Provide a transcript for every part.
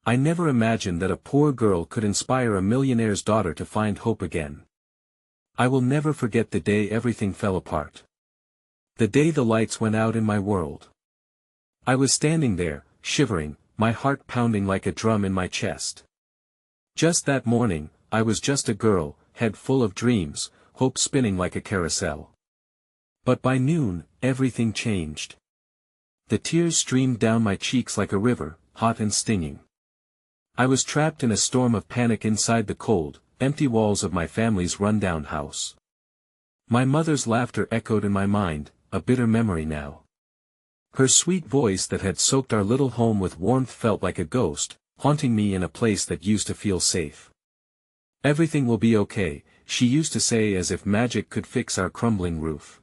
I never imagined that a poor girl could inspire a millionaire's daughter to find hope again. I will never forget the day everything fell apart. The day the lights went out in my world. I was standing there, shivering, my heart pounding like a drum in my chest. Just that morning, I was just a girl, head full of dreams, hope spinning like a carousel. But by noon, everything changed. The tears streamed down my cheeks like a river, hot and stinging. I was trapped in a storm of panic inside the cold, empty walls of my family's rundown house. My mother's laughter echoed in my mind, a bitter memory now. Her sweet voice that had soaked our little home with warmth felt like a ghost, haunting me in a place that used to feel safe. "Everything will be okay," she used to say as if magic could fix our crumbling roof.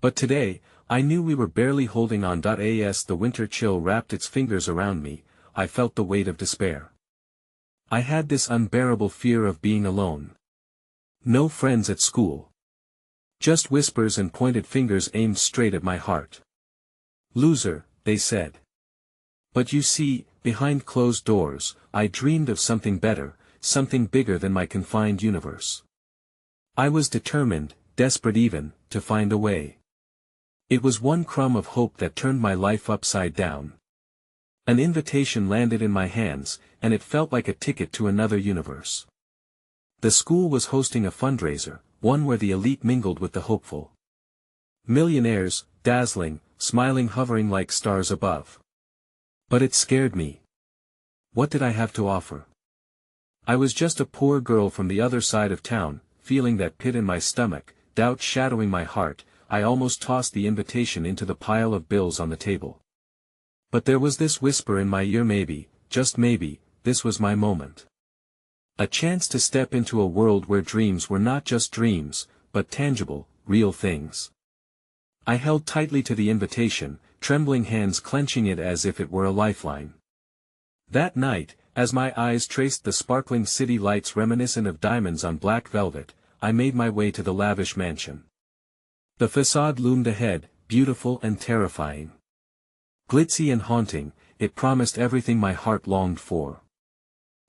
But today, I knew we were barely holding on. As the winter chill wrapped its fingers around me, I felt the weight of despair. I had this unbearable fear of being alone. No friends at school. Just whispers and pointed fingers aimed straight at my heart. "Loser," they said. But you see, behind closed doors, I dreamed of something better, something bigger than my confined universe. I was determined, desperate even, to find a way. It was one crumb of hope that turned my life upside down. An invitation landed in my hands, and it felt like a ticket to another universe. The school was hosting a fundraiser, one where the elite mingled with the hopeful. Millionaires, dazzling, smiling, hovering like stars above. But it scared me. What did I have to offer? I was just a poor girl from the other side of town, feeling that pit in my stomach, doubt shadowing my heart. I almost tossed the invitation into the pile of bills on the table. But there was this whisper in my ear: maybe, just maybe, this was my moment. A chance to step into a world where dreams were not just dreams, but tangible, real things. I held tightly to the invitation, trembling hands clenching it as if it were a lifeline. That night, as my eyes traced the sparkling city lights reminiscent of diamonds on black velvet, I made my way to the lavish mansion. The facade loomed ahead, beautiful and terrifying. Glitzy and haunting, it promised everything my heart longed for.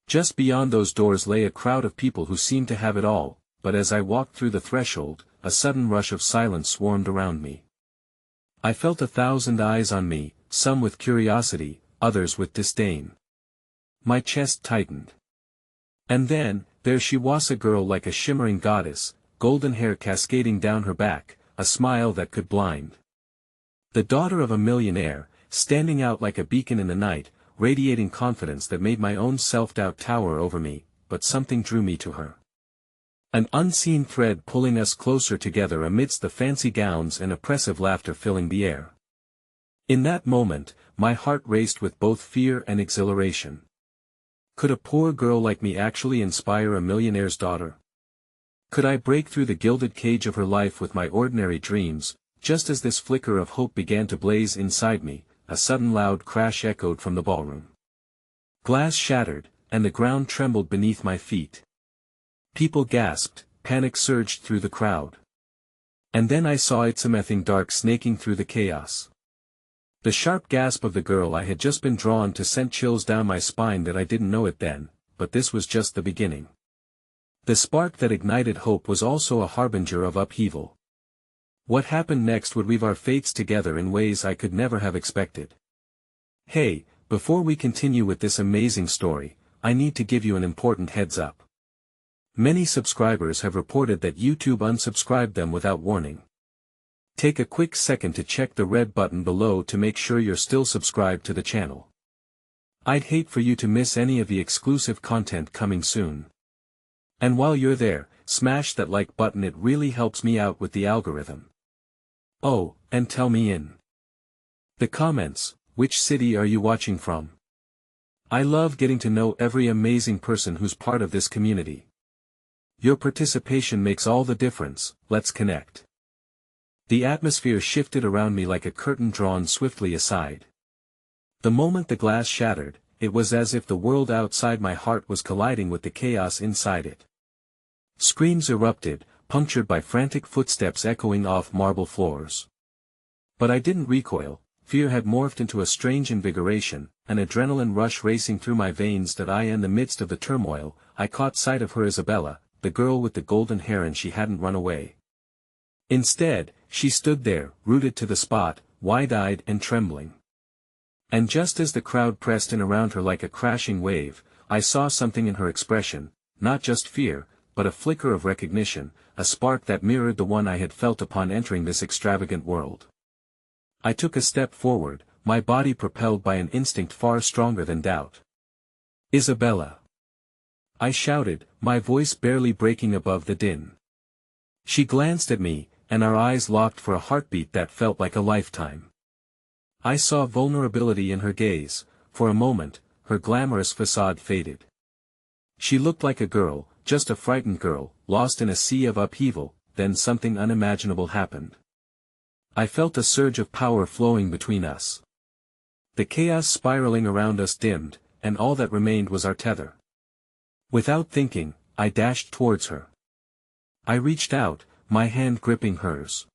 Just beyond those doors lay a crowd of people who seemed to have it all, but as I walked through the threshold, a sudden rush of silence swarmed around me. I felt 1,000 eyes on me, some with curiosity, others with disdain. My chest tightened. And then, there she was, a girl like a shimmering goddess, golden hair cascading down her back, a smile that could blind. The daughter of a millionaire, standing out like a beacon in the night, radiating confidence that made my own self-doubt tower over me, but something drew me to her. An unseen thread pulling us closer together amidst the fancy gowns and oppressive laughter filling the air. In that moment, my heart raced with both fear and exhilaration. Could a poor girl like me actually inspire a millionaire's daughter? Could I break through the gilded cage of her life with my ordinary dreams? Just as this flicker of hope began to blaze inside me, a sudden loud crash echoed from the ballroom. Glass shattered, and the ground trembled beneath my feet. People gasped, panic surged through the crowd. And then I saw something dark snaking through the chaos. The sharp gasp of the girl I had just been drawn to sent chills down my spine. That I didn't know it then, but this was just the beginning. The spark that ignited hope was also a harbinger of upheaval. What happened next would weave our fates together in ways I could never have expected. Hey, before we continue with this amazing story, I need to give you an important heads up. Many subscribers have reported that YouTube unsubscribed them without warning. Take a quick second to check the red button below to make sure you're still subscribed to the channel. I'd hate for you to miss any of the exclusive content coming soon. And while you're there, smash that like button, it really helps me out with the algorithm. Oh, and tell me in the comments, which city are you watching from? I love getting to know every amazing person who's part of this community. Your participation makes all the difference. Let's connect. The atmosphere shifted around me like a curtain drawn swiftly aside. The moment the glass shattered, it was as if the world outside my heart was colliding with the chaos inside it. Screams erupted, punctured by frantic footsteps echoing off marble floors. But I didn't recoil, fear had morphed into a strange invigoration, an adrenaline rush racing through my veins that in the midst of the turmoil, I caught sight of her Isabella, the girl with the golden hair, and she hadn't run away. Instead, she stood there, rooted to the spot, wide-eyed and trembling. And just as the crowd pressed in around her like a crashing wave, I saw something in her expression, not just fear, but a flicker of recognition, a spark that mirrored the one I had felt upon entering this extravagant world. I took a step forward, my body propelled by an instinct far stronger than doubt. "Isabella!" I shouted, my voice barely breaking above the din. She glanced at me, and our eyes locked for a heartbeat that felt like a lifetime. I saw vulnerability in her gaze. For a moment, her glamorous facade faded. She looked like a girl, just a frightened girl, lost in a sea of upheaval. Then something unimaginable happened. I felt a surge of power flowing between us. The chaos spiraling around us dimmed, and all that remained was our tether. Without thinking, I dashed towards her. I reached out, my hand gripping hers.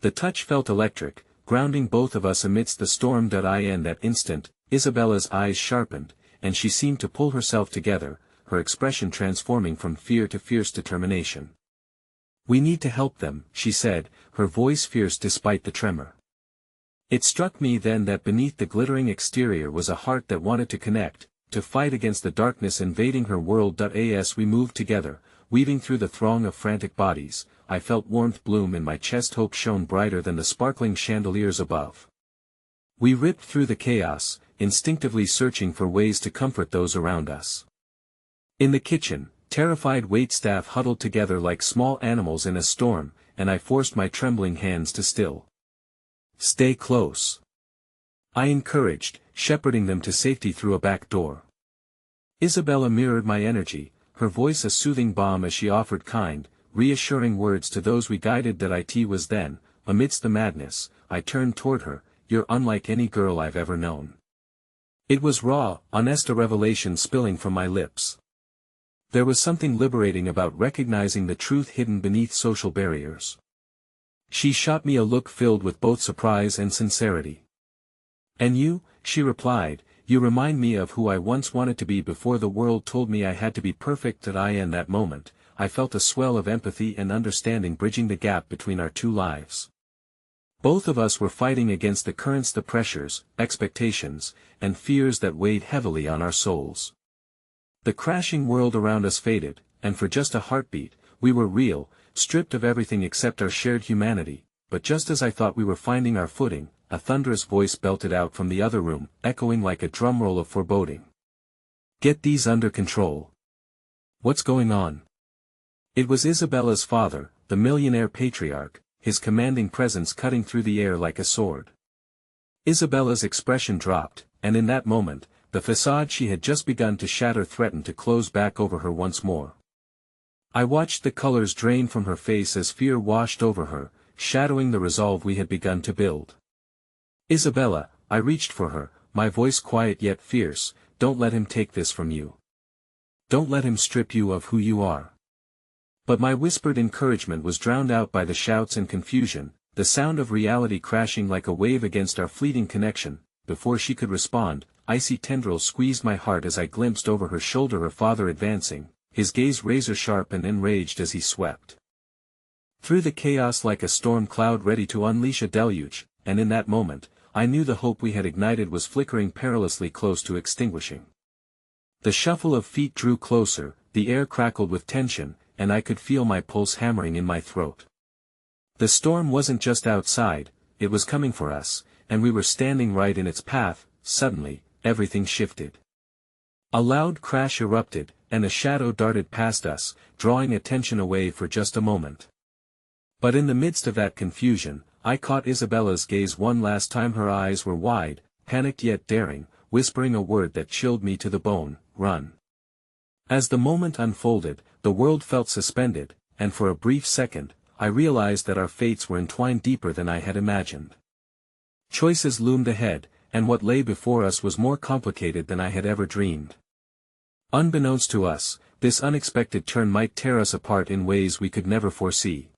The touch felt electric, grounding both of us amidst the storm. In that instant, Isabella's eyes sharpened, and she seemed to pull herself together, her expression transforming from fear to fierce determination. "We need to help them," she said, her voice fierce despite the tremor. It struck me then that beneath the glittering exterior was a heart that wanted to connect, to fight against the darkness invading her world. As we moved together, weaving through the throng of frantic bodies, I felt warmth bloom in my chest. Hope shone brighter than the sparkling chandeliers above. We ripped through the chaos, instinctively searching for ways to comfort those around us. In the kitchen, terrified waitstaff huddled together like small animals in a storm, and I forced my trembling hands to still. "Stay close," I encouraged, shepherding them to safety through a back door. Isabella mirrored my energy, her voice a soothing balm as she offered kind, reassuring words to those we guided. It was then, amidst the madness, I turned toward her. "You're unlike any girl I've ever known." It was raw, honest, a revelation spilling from my lips. There was something liberating about recognizing the truth hidden beneath social barriers. She shot me a look filled with both surprise and sincerity. "And you," she replied, "you remind me of who I once wanted to be before the world told me I had to be perfect." In that moment, I felt a swell of empathy and understanding bridging the gap between our two lives. Both of us were fighting against the currents, the pressures, expectations, and fears that weighed heavily on our souls. The crashing world around us faded, and for just a heartbeat, we were real, stripped of everything except our shared humanity. But just as I thought we were finding our footing, a thunderous voice belted out from the other room, echoing like a drumroll of foreboding. "Get these under control." "What's going on?" It was Isabella's father, the millionaire patriarch, his commanding presence cutting through the air like a sword. Isabella's expression dropped, and in that moment, the facade she had just begun to shatter threatened to close back over her once more. I watched the colors drain from her face as fear washed over her, shadowing the resolve we had begun to build. "Isabella," I reached for her, my voice quiet yet fierce, "don't let him take this from you. Don't let him strip you of who you are." But my whispered encouragement was drowned out by the shouts and confusion, the sound of reality crashing like a wave against our fleeting connection. Before she could respond, icy tendrils squeezed my heart as I glimpsed over her shoulder her father advancing, his gaze razor-sharp and enraged as he swept through the chaos like a storm cloud ready to unleash a deluge. And in that moment, I knew the hope we had ignited was flickering perilously close to extinguishing. The shuffle of feet drew closer, the air crackled with tension, and I could feel my pulse hammering in my throat. The storm wasn't just outside, it was coming for us, and we were standing right in its path. Suddenly, everything shifted. A loud crash erupted, and a shadow darted past us, drawing attention away for just a moment. But in the midst of that confusion, I caught Isabella's gaze one last time. Her eyes were wide, panicked yet daring, whispering a word that chilled me to the bone: "Run." As the moment unfolded, the world felt suspended, and for a brief second, I realized that our fates were entwined deeper than I had imagined. Choices loomed ahead, and what lay before us was more complicated than I had ever dreamed. Unbeknownst to us, this unexpected turn might tear us apart in ways we could never foresee.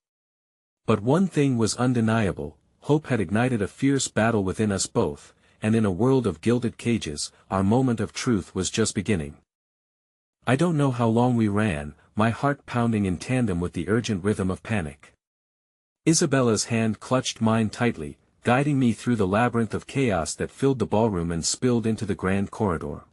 But one thing was undeniable: hope had ignited a fierce battle within us both, and in a world of gilded cages, our moment of truth was just beginning. I don't know how long we ran, my heart pounding in tandem with the urgent rhythm of panic. Isabella's hand clutched mine tightly, guiding me through the labyrinth of chaos that filled the ballroom and spilled into the grand corridor.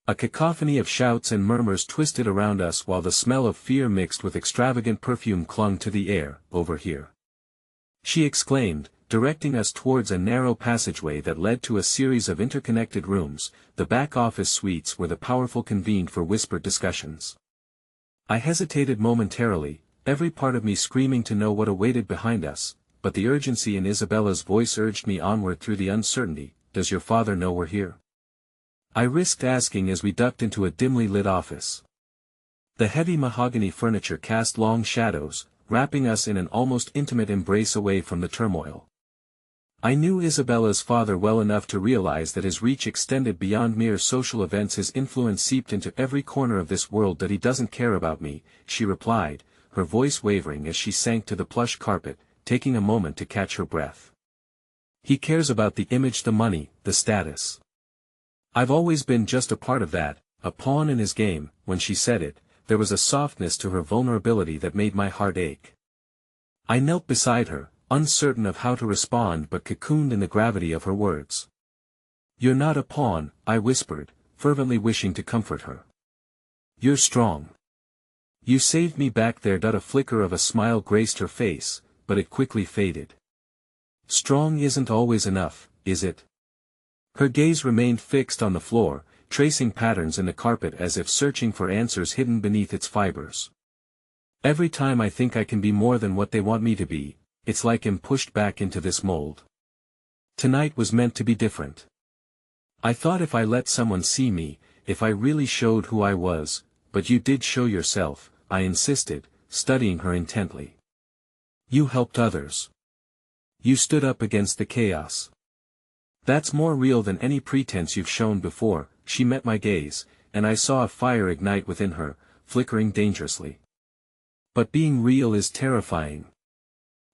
A cacophony of shouts and murmurs twisted around us while the smell of fear mixed with extravagant perfume clung to the air. "Over here," she exclaimed, directing us towards a narrow passageway that led to a series of interconnected rooms, the back-office suites where the powerful convened for whispered discussions. I hesitated momentarily, every part of me screaming to know what awaited behind us, but the urgency in Isabella's voice urged me onward through the uncertainty. "Does your father know we're here?" I risked asking as we ducked into a dimly lit office. The heavy mahogany furniture cast long shadows, wrapping us in an almost intimate embrace away from the turmoil. I knew Isabella's father well enough to realize that his reach extended beyond mere social events. His influence seeped into every corner of this world. "That he doesn't care about me," she replied, her voice wavering as she sank to the plush carpet, taking a moment to catch her breath. "He cares about the image, the money, the status. I've always been just a part of that, a pawn in his game." When she said it, there was a softness to her vulnerability that made my heart ache. I knelt beside her, uncertain of how to respond but cocooned in the gravity of her words. "You're not a pawn," I whispered, fervently wishing to comfort her. "You're strong. You saved me back there." A flicker of a smile graced her face, but it quickly faded. "Strong isn't always enough, is it?" Her gaze remained fixed on the floor, tracing patterns in the carpet as if searching for answers hidden beneath its fibers. "Every time I think I can be more than what they want me to be, it's like I'm pushed back into this mold. Tonight was meant to be different. I thought if I let someone see me, if I really showed who I was, but you did show yourself," I insisted, studying her intently. "You helped others. You stood up against the chaos. That's more real than any pretense you've shown before." She met my gaze, and I saw a fire ignite within her, flickering dangerously. "But being real is terrifying.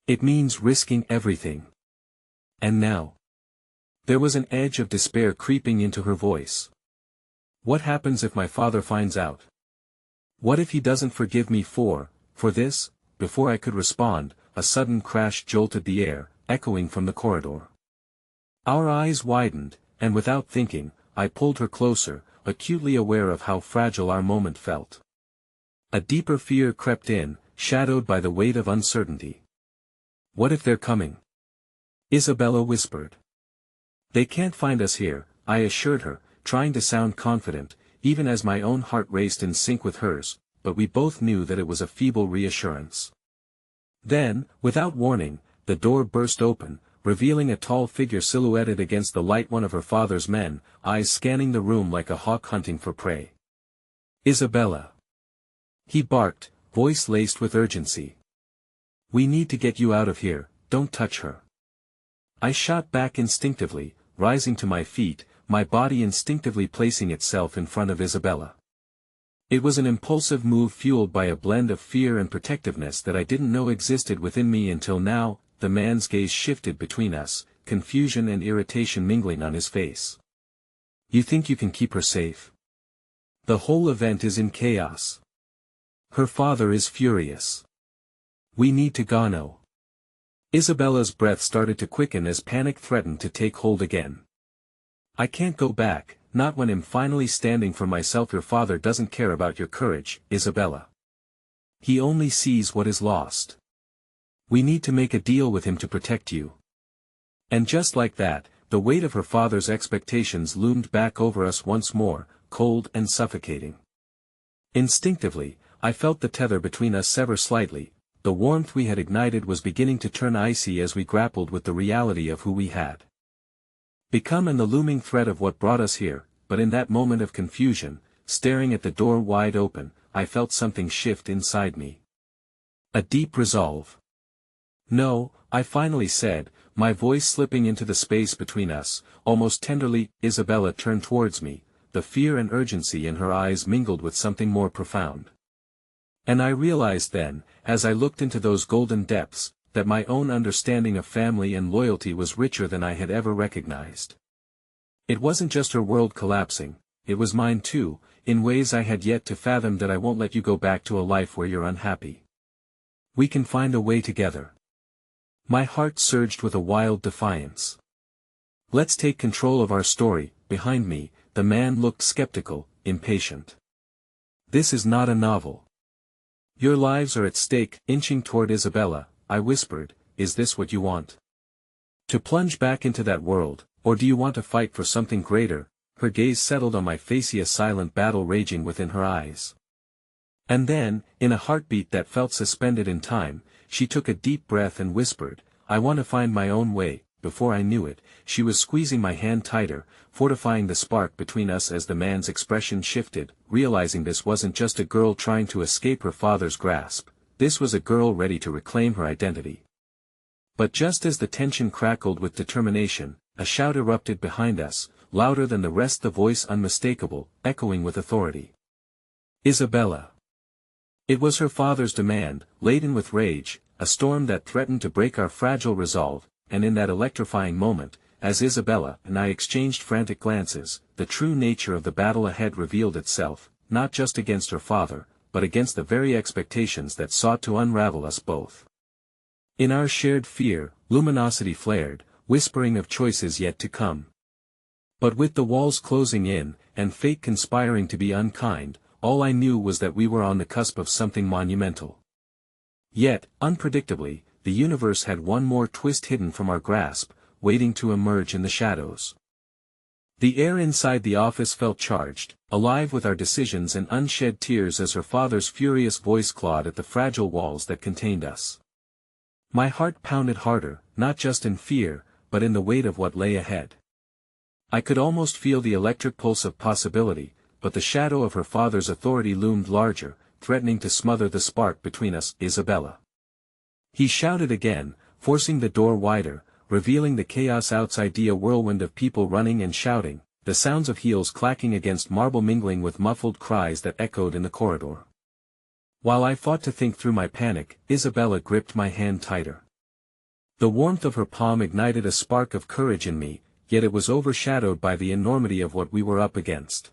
It means risking everything. And now?" There was an edge of despair creeping into her voice. "What happens if my father finds out? What if he doesn't forgive me for this?" Before I could respond, a sudden crash jolted the air, echoing from the corridor. Our eyes widened, and without thinking, I pulled her closer, acutely aware of how fragile our moment felt. A deeper fear crept in, shadowed by the weight of uncertainty. "What if they're coming?" Isabella whispered. "They can't find us here," I assured her, trying to sound confident, even as my own heart raced in sync with hers, but we both knew that it was a feeble reassurance. Then, without warning, the door burst open, revealing a tall figure silhouetted against the light. One of her father's men, eyes scanning the room like a hawk hunting for prey. "Isabella!" he barked, voice laced with urgency. "We need to get you out of here, don't touch her." I shot back instinctively, rising to my feet, my body instinctively placing itself in front of Isabella. It was an impulsive move fueled by a blend of fear and protectiveness that I didn't know existed within me until now. The man's gaze shifted between us, confusion and irritation mingling on his face. "You think you can keep her safe? The whole event is in chaos. Her father is furious. We need to go." Isabella's breath started to quicken as panic threatened to take hold again. "I can't go back, not when I'm finally standing for myself. Your father doesn't care about your courage, Isabella. He only sees what is lost. We need to make a deal with him to protect you." And just like that, the weight of her father's expectations loomed back over us once more, cold and suffocating. Instinctively, I felt the tether between us sever slightly. The warmth we had ignited was beginning to turn icy as we grappled with the reality of who we had become and the looming threat of what brought us here. But in that moment of confusion, staring at the door wide open, I felt something shift inside me. A deep resolve. "No," I finally said, my voice slipping into the space between us, almost tenderly. Isabella turned towards me, the fear and urgency in her eyes mingled with something more profound. And I realized then, as I looked into those golden depths, that my own understanding of family and loyalty was richer than I had ever recognized. It wasn't just her world collapsing, it was mine too, in ways I had yet to fathom. That I won't let you go back to a life where you're unhappy. We can find a way together. My heart surged with a wild defiance. Let's take control of our story. Behind me, the man looked skeptical, impatient. This is not a novel. Your lives are at stake. Inching toward Isabella, I whispered, is this what you want? To plunge back into that world, or do you want to fight for something greater? Her gaze settled on my face, a silent battle raging within her eyes. And then, in a heartbeat that felt suspended in time, she took a deep breath and whispered, I want to find my own way. Before I knew it, she was squeezing my hand tighter, fortifying the spark between us. As the man's expression shifted, realizing this wasn't just a girl trying to escape her father's grasp, this was a girl ready to reclaim her identity. But just as the tension crackled with determination, a shout erupted behind us, louder than the rest, the voice unmistakable, echoing with authority. Isabella. It was her father's demand, laden with rage, a storm that threatened to break our fragile resolve. And in that electrifying moment, as Isabella and I exchanged frantic glances, the true nature of the battle ahead revealed itself, not just against her father, but against the very expectations that sought to unravel us both. In our shared fear, luminosity flared, whispering of choices yet to come. But with the walls closing in, and fate conspiring to be unkind, all I knew was that we were on the cusp of something monumental. Yet, unpredictably, the universe had one more twist hidden from our grasp, waiting to emerge in the shadows. The air inside the office felt charged, alive with our decisions and unshed tears as her father's furious voice clawed at the fragile walls that contained us. My heart pounded harder, not just in fear, but in the weight of what lay ahead. I could almost feel the electric pulse of possibility, but the shadow of her father's authority loomed larger, threatening to smother the spark between us. Isabella. He shouted again, forcing the door wider, revealing the chaos outside. A whirlwind of people running and shouting, the sounds of heels clacking against marble mingling with muffled cries that echoed in the corridor. While I fought to think through my panic, Isabella gripped my hand tighter. The warmth of her palm ignited a spark of courage in me, yet it was overshadowed by the enormity of what we were up against.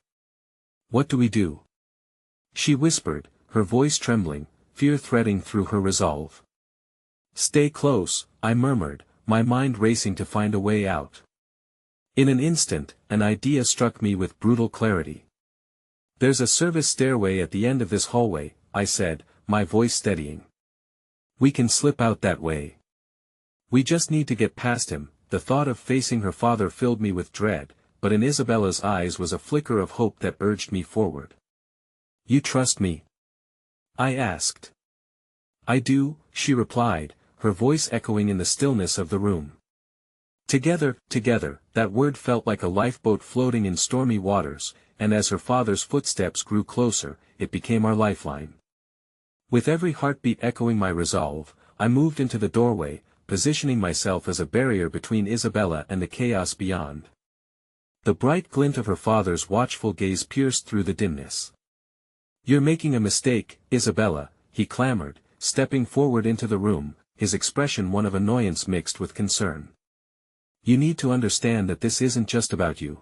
What do we do? She whispered, her voice trembling, fear threading through her resolve. Stay close, I murmured, my mind racing to find a way out. In an instant, an idea struck me with brutal clarity. There's a service stairway at the end of this hallway, I said, my voice steadying. We can slip out that way. We just need to get past him. The thought of facing her father filled me with dread, but in Isabella's eyes was a flicker of hope that urged me forward. You trust me? I asked. I do, she replied, her voice echoing in the stillness of the room. Together, that word felt like a lifeboat floating in stormy waters, and as her father's footsteps grew closer, it became our lifeline. With every heartbeat echoing my resolve, I moved into the doorway, positioning myself as a barrier between Isabella and the chaos beyond. The bright glint of her father's watchful gaze pierced through the dimness. You're making a mistake, Isabella, he clamored, stepping forward into the room, his expression one of annoyance mixed with concern. You need to understand that this isn't just about you.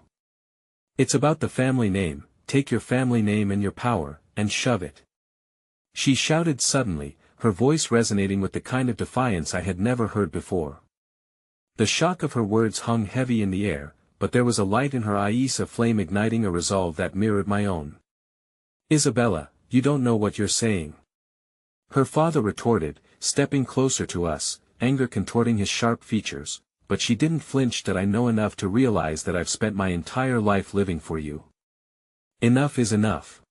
It's about the family name. Take your family name and your power, and shove it. She shouted suddenly, her voice resonating with the kind of defiance I had never heard before. The shock of her words hung heavy in the air, but there was a light in her eyes, a flame igniting a resolve that mirrored my own. Isabella, you don't know what you're saying. Her father retorted, stepping closer to us, anger contorting his sharp features, but she didn't flinch. That I know enough to realize that I've spent my entire life living for you. Enough is enough.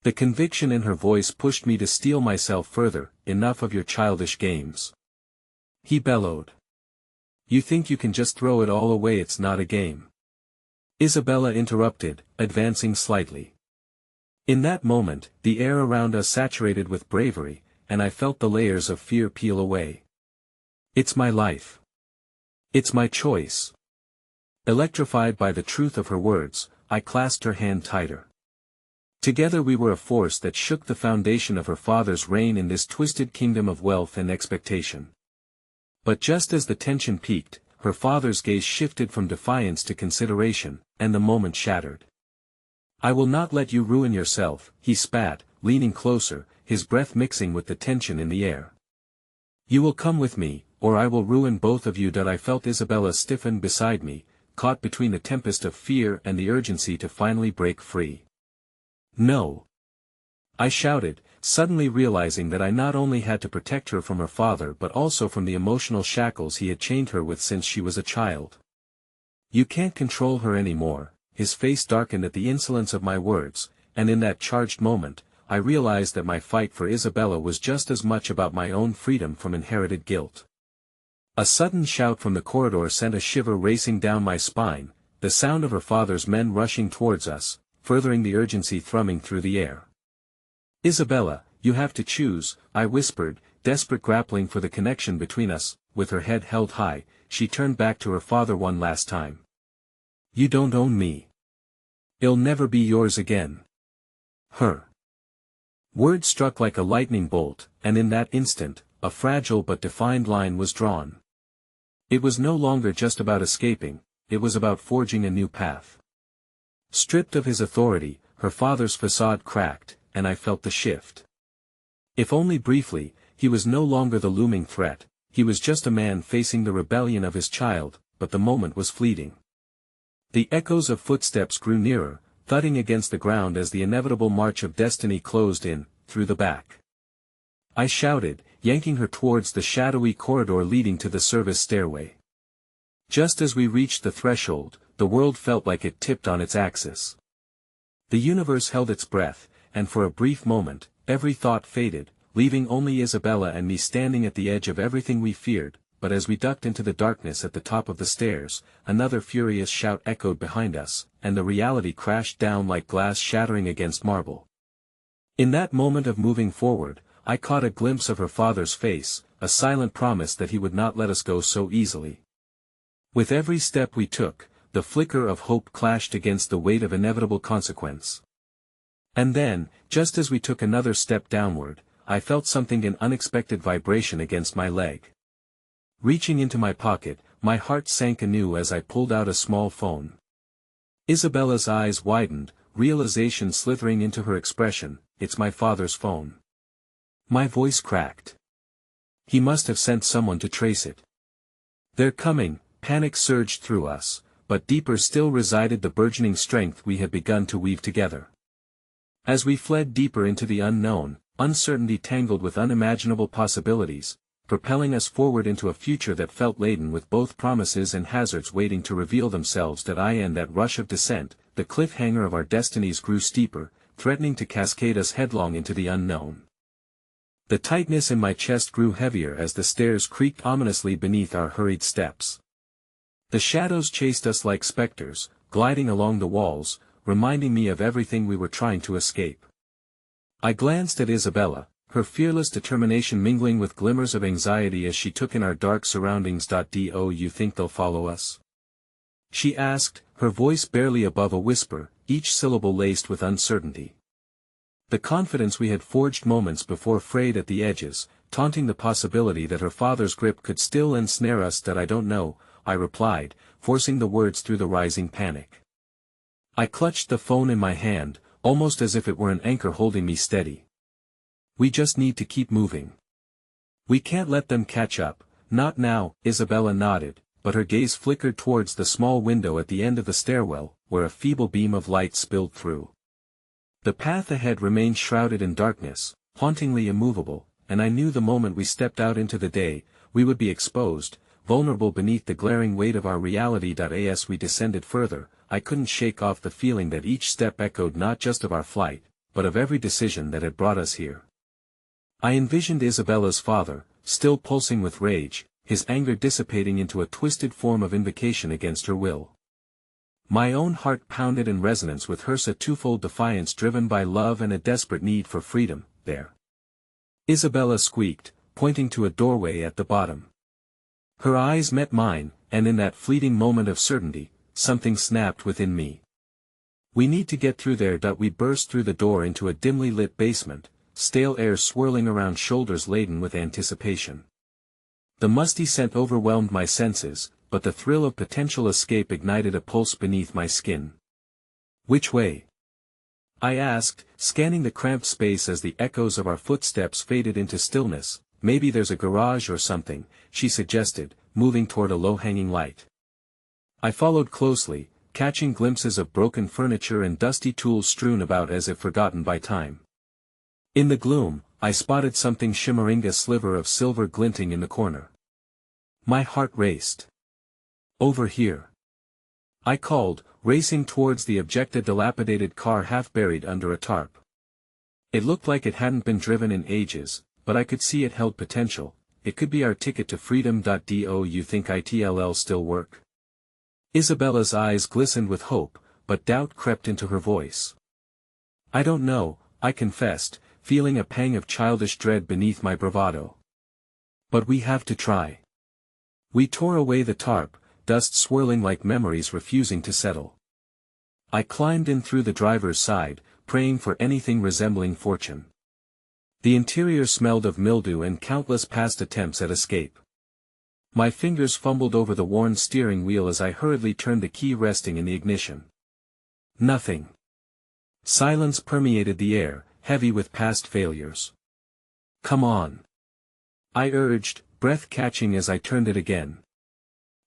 The conviction in her voice pushed me to steel myself further. Enough of your childish games. He bellowed. You think you can just throw it all away? It's not a game. Isabella interrupted, advancing slightly. In that moment, the air around us saturated with bravery, and I felt the layers of fear peel away. It's my life. It's my choice. Electrified by the truth of her words, I clasped her hand tighter. Together we were a force that shook the foundation of her father's reign in this twisted kingdom of wealth and expectation. But just as the tension peaked, her father's gaze shifted from defiance to consideration, and the moment shattered. "I will not let you ruin yourself," he spat, leaning closer, his breath mixing with the tension in the air. "You will come with me, or I will ruin both of you." I felt Isabella stiffen beside me, caught between the tempest of fear and the urgency to finally break free. "No!" I shouted, suddenly realizing that I not only had to protect her from her father but also from the emotional shackles he had chained her with since she was a child. "You can't control her anymore." His face darkened at the insolence of my words, and in that charged moment, I realized that my fight for Isabella was just as much about my own freedom from inherited guilt. A sudden shout from the corridor sent a shiver racing down my spine, the sound of her father's men rushing towards us, furthering the urgency thrumming through the air. "Isabella, you have to choose," I whispered, desperate grappling for the connection between us. With her head held high, she turned back to her father one last time. "You don't own me. I'll never be yours again." Her words struck like a lightning bolt, and in that instant, a fragile but defined line was drawn. It was no longer just about escaping, it was about forging a new path. Stripped of his authority, her father's facade cracked, and I felt the shift. If only briefly, he was no longer the looming threat, he was just a man facing the rebellion of his child, but the moment was fleeting. The echoes of footsteps grew nearer, thudding against the ground as the inevitable march of destiny closed in, through the back. I shouted, yanking her towards the shadowy corridor leading to the service stairway. Just as we reached the threshold, the world felt like it tipped on its axis. The universe held its breath, and for a brief moment, every thought faded, leaving only Isabella and me standing at the edge of everything we feared. But as we ducked into the darkness at the top of the stairs, another furious shout echoed behind us, and the reality crashed down like glass shattering against marble. In that moment of moving forward, I caught a glimpse of her father's face, a silent promise that he would not let us go so easily. With every step we took, the flicker of hope clashed against the weight of inevitable consequence. And then, just as we took another step downward, I felt something in unexpected vibration against my leg. Reaching into my pocket, my heart sank anew as I pulled out a small phone. Isabella's eyes widened, realization slithering into her expression. "It's my father's phone." My voice cracked. "He must have sent someone to trace it." "They're coming," panic surged through us, but deeper still resided the burgeoning strength we had begun to weave together. As we fled deeper into the unknown, uncertainty tangled with unimaginable possibilities, propelling us forward into a future that felt laden with both promises and hazards waiting to reveal themselves. In that rush of descent, the cliffhanger of our destinies grew steeper, threatening to cascade us headlong into the unknown. The tightness in my chest grew heavier as the stairs creaked ominously beneath our hurried steps. The shadows chased us like specters, gliding along the walls, reminding me of everything we were trying to escape. I glanced at Isabella, her fearless determination mingling with glimmers of anxiety as she took in our dark surroundings. "Do you think they'll follow us?" she asked, her voice barely above a whisper, each syllable laced with uncertainty. The confidence we had forged moments before frayed at the edges, taunting the possibility that her father's grip could still ensnare us. "I don't know," I replied, forcing the words through the rising panic. I clutched the phone in my hand, almost as if it were an anchor holding me steady. "We just need to keep moving. We can't let them catch up." "Not now," Isabella nodded, but her gaze flickered towards the small window at the end of the stairwell, where a feeble beam of light spilled through. The path ahead remained shrouded in darkness, hauntingly immovable, and I knew the moment we stepped out into the day, we would be exposed, vulnerable beneath the glaring weight of our reality. As we descended further, I couldn't shake off the feeling that each step echoed not just of our flight, but of every decision that had brought us here. I envisioned Isabella's father, still pulsing with rage, his anger dissipating into a twisted form of invocation against her will. My own heart pounded in resonance with hers, a twofold defiance driven by love and a desperate need for freedom. "There!" Isabella squeaked, pointing to a doorway at the bottom. Her eyes met mine, and in that fleeting moment of certainty, something snapped within me. "We need to get through there." We burst through the door into a dimly lit basement, stale air swirling around shoulders laden with anticipation. The musty scent overwhelmed my senses, but the thrill of potential escape ignited a pulse beneath my skin. Which way? I asked, scanning the cramped space as the echoes of our footsteps faded into stillness. Maybe there's a garage or something, she suggested, moving toward a low-hanging light. I followed closely, catching glimpses of broken furniture and dusty tools strewn about as if forgotten by time. In the gloom, I spotted something shimmering, a sliver of silver glinting in the corner. My heart raced. Over here. I called, racing towards the objective dilapidated car half buried under a tarp. It looked like it hadn't been driven in ages, but I could see it held potential. It could be our ticket to freedom. Do you think it'll still work? Isabella's eyes glistened with hope, but doubt crept into her voice. I don't know, I confessed, feeling a pang of childish dread beneath my bravado. But we have to try. We tore away the tarp, dust swirling like memories refusing to settle. I climbed in through the driver's side, praying for anything resembling fortune. The interior smelled of mildew and countless past attempts at escape. My fingers fumbled over the worn steering wheel as I hurriedly turned the key, resting in the ignition. Nothing. Silence permeated the air, heavy with past failures. Come on. I urged, breath catching as I turned it again.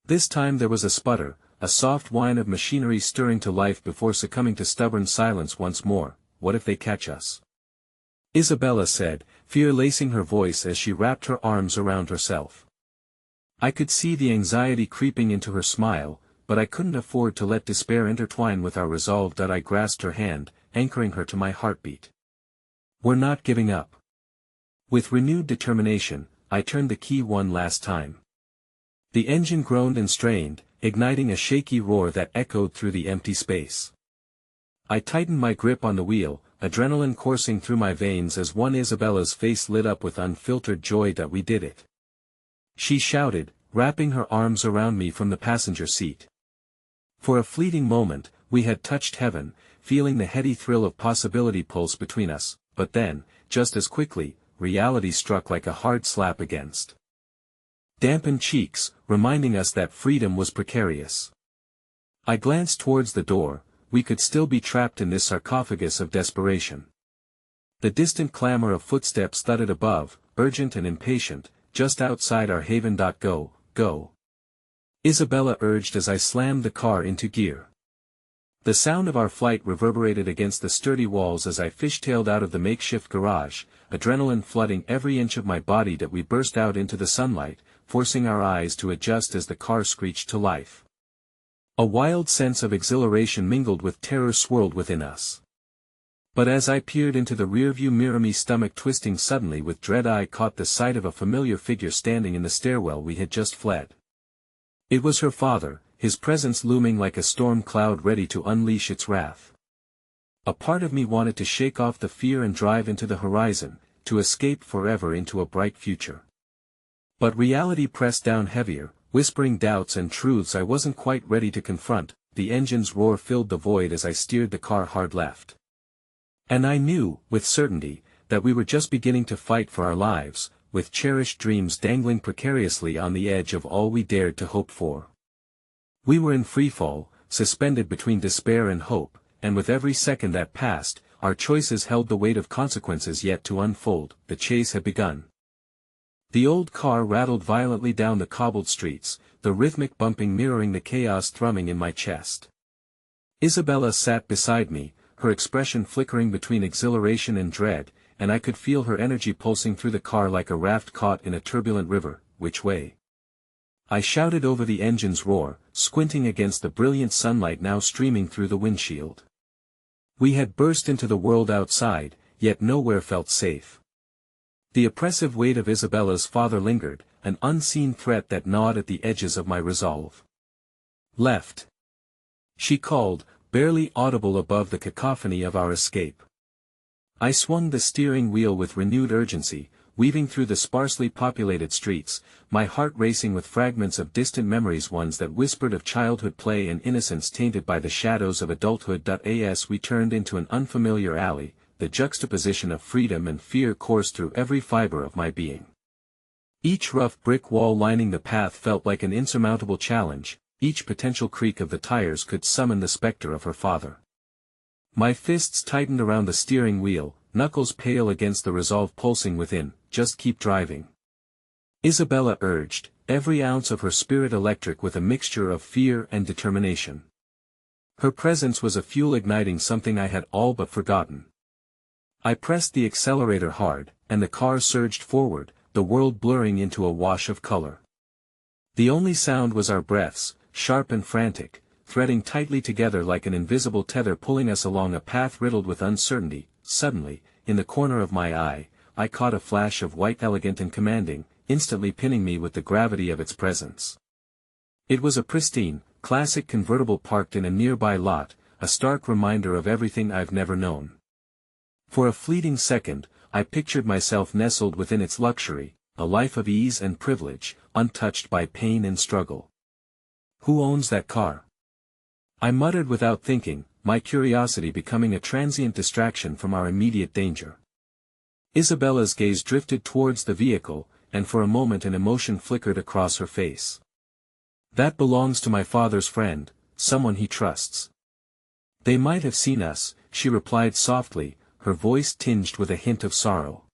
This time there was a sputter, a soft whine of machinery stirring to life before succumbing to stubborn silence once more. What if they catch us? Isabella said, fear lacing her voice as she wrapped her arms around herself. I could see the anxiety creeping into her smile, but I couldn't afford to let despair intertwine with our resolve. I grasped her hand, anchoring her to my heartbeat. We're not giving up. With renewed determination, I turned the key one last time. The engine groaned and strained, igniting a shaky roar that echoed through the empty space. I tightened my grip on the wheel, adrenaline coursing through my veins as Isabella's face lit up with unfiltered joy that we did it. She shouted, wrapping her arms around me from the passenger seat. For a fleeting moment, we had touched heaven, feeling the heady thrill of possibility pulse between us, but then, just as quickly, reality struck like a hard slap against dampened cheeks, reminding us that freedom was precarious. I glanced towards the door. We could still be trapped in this sarcophagus of desperation. The distant clamor of footsteps thudded above, urgent and impatient, just outside our haven. Go, go. Isabella urged as I slammed the car into gear. The sound of our flight reverberated against the sturdy walls as I fishtailed out of the makeshift garage, adrenaline flooding every inch of my body. We burst out into the sunlight, forcing our eyes to adjust as the car screeched to life. A wild sense of exhilaration mingled with terror swirled within us. But as I peered into the rearview mirror, my stomach twisting suddenly with dread, I caught the sight of a familiar figure standing in the stairwell we had just fled. It was her father, his presence looming like a storm cloud ready to unleash its wrath. A part of me wanted to shake off the fear and drive into the horizon, to escape forever into a bright future. But reality pressed down heavier, whispering doubts and truths I wasn't quite ready to confront. The engine's roar filled the void as I steered the car hard left. And I knew, with certainty, that we were just beginning to fight for our lives, with cherished dreams dangling precariously on the edge of all we dared to hope for. We were in freefall, suspended between despair and hope, and with every second that passed, our choices held the weight of consequences yet to unfold. The chase had begun. The old car rattled violently down the cobbled streets, the rhythmic bumping mirroring the chaos thrumming in my chest. Isabella sat beside me, her expression flickering between exhilaration and dread, and I could feel her energy pulsing through the car like a raft caught in a turbulent river. Which way? I shouted over the engine's roar, squinting against the brilliant sunlight now streaming through the windshield. We had burst into the world outside, yet nowhere felt safe. The oppressive weight of Isabella's father lingered, an unseen threat that gnawed at the edges of my resolve. Left. She called, barely audible above the cacophony of our escape. I swung the steering wheel with renewed urgency, weaving through the sparsely populated streets, my heart racing with fragments of distant memories, ones that whispered of childhood play and innocence tainted by the shadows of adulthood. As we turned into an unfamiliar alley, the juxtaposition of freedom and fear coursed through every fiber of my being. Each rough brick wall lining the path felt like an insurmountable challenge, each potential creak of the tires could summon the specter of her father. My fists tightened around the steering wheel, knuckles pale against the resolve pulsing within. Just keep driving, Isabella urged, every ounce of her spirit electric with a mixture of fear and determination. Her presence was a fuel igniting something I had all but forgotten. I pressed the accelerator hard, and the car surged forward, the world blurring into a wash of color. The only sound was our breaths, sharp and frantic, threading tightly together like an invisible tether pulling us along a path riddled with uncertainty. Suddenly, in the corner of my eye, I caught a flash of white, elegant and commanding, instantly pinning me with the gravity of its presence. It was a pristine, classic convertible parked in a nearby lot, a stark reminder of everything I've never known. For a fleeting second, I pictured myself nestled within its luxury, a life of ease and privilege, untouched by pain and struggle. Who owns that car? I muttered without thinking, my curiosity becoming a transient distraction from our immediate danger. Isabella's gaze drifted towards the vehicle, and for a moment an emotion flickered across her face. That belongs to my father's friend, someone he trusts. They might have seen us, she replied softly, her voice tinged with a hint of sorrow.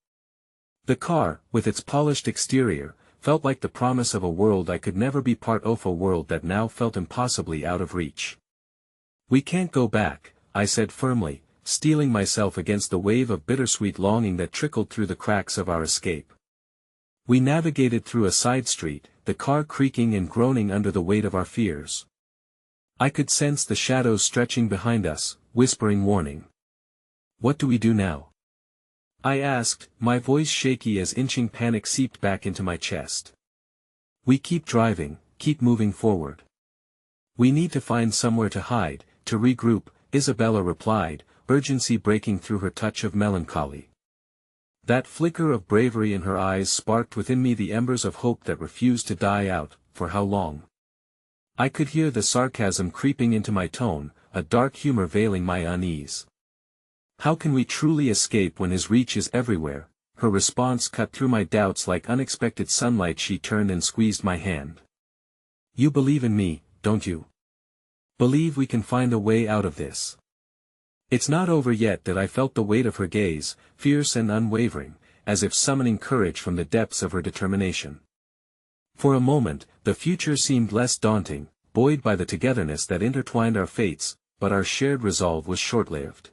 The car, with its polished exterior, felt like the promise of a world I could never be part of, a world that now felt impossibly out of reach. We can't go back, I said firmly, steeling myself against the wave of bittersweet longing that trickled through the cracks of our escape. We navigated through a side street, the car creaking and groaning under the weight of our fears. I could sense the shadows stretching behind us, whispering warning. What do we do now? I asked, my voice shaky as inching panic seeped back into my chest. We keep driving, keep moving forward. We need to find somewhere to hide, to regroup, Isabella replied, urgency breaking through her touch of melancholy. That flicker of bravery in her eyes sparked within me the embers of hope that refused to die out. For how long? I could hear the sarcasm creeping into my tone, a dark humor veiling my unease. How can we truly escape when his reach is everywhere? Her response cut through my doubts like unexpected sunlight. She turned and squeezed my hand. You believe in me, don't you? Believe we can find a way out of this. It's not over yet. That I felt the weight of her gaze, fierce and unwavering, as if summoning courage from the depths of her determination. For a moment, the future seemed less daunting, buoyed by the togetherness that intertwined our fates, but our shared resolve was short-lived.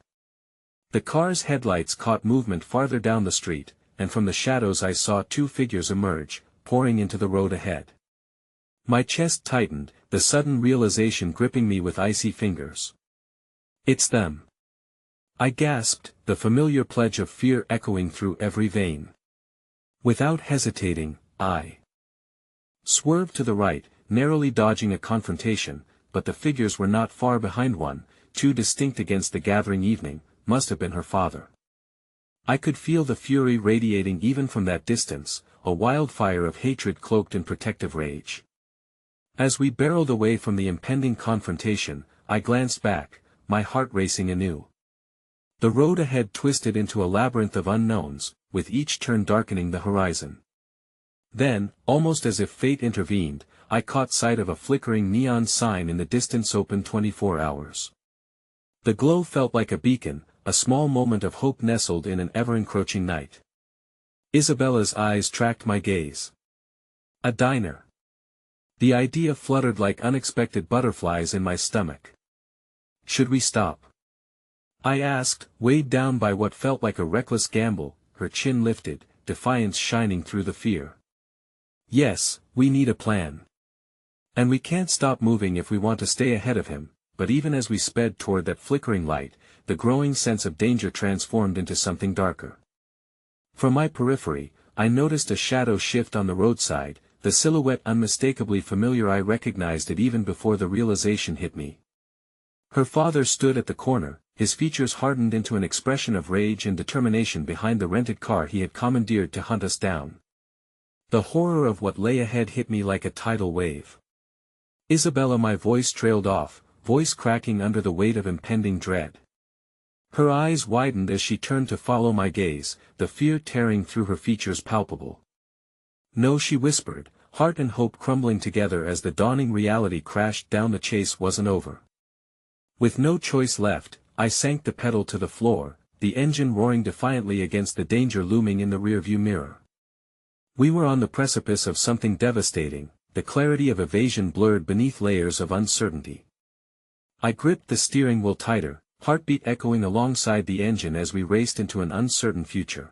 The car's headlights caught movement farther down the street, and from the shadows I saw two figures emerge, pouring into the road ahead. My chest tightened, the sudden realization gripping me with icy fingers. It's them. I gasped, the familiar pledge of fear echoing through every vein. Without hesitating, I swerved to the right, narrowly dodging a confrontation, but the figures were not far behind. One, too distinct against the gathering evening, must have been her father. I could feel the fury radiating even from that distance, a wildfire of hatred cloaked in protective rage. As we barreled away from the impending confrontation, I glanced back, my heart racing anew. The road ahead twisted into a labyrinth of unknowns, with each turn darkening the horizon. Then, almost as if fate intervened, I caught sight of a flickering neon sign in the distance, open 24 hours. The glow felt like a beacon, a small moment of hope nestled in an ever-encroaching night. Isabella's eyes tracked my gaze. A diner. The idea fluttered like unexpected butterflies in my stomach. Should we stop? I asked, weighed down by what felt like a reckless gamble, her chin lifted, defiance shining through the fear. Yes, we need a plan. And we can't stop moving if we want to stay ahead of him. But even as we sped toward that flickering light, the growing sense of danger transformed into something darker. From my periphery, I noticed a shadow shift on the roadside, the silhouette unmistakably familiar. I recognized it even before the realization hit me. Her father stood at the corner, his features hardened into an expression of rage and determination behind the rented car he had commandeered to hunt us down. The horror of what lay ahead hit me like a tidal wave. Isabella, my voice trailed off, voice cracking under the weight of impending dread. Her eyes widened as she turned to follow my gaze, the fear tearing through her features palpable. No, she whispered, heart and hope crumbling together as the dawning reality crashed down. The chase wasn't over. With no choice left, I sank the pedal to the floor, the engine roaring defiantly against the danger looming in the rearview mirror. We were on the precipice of something devastating, the clarity of evasion blurred beneath layers of uncertainty. I gripped the steering wheel tighter, heartbeat echoing alongside the engine as we raced into an uncertain future.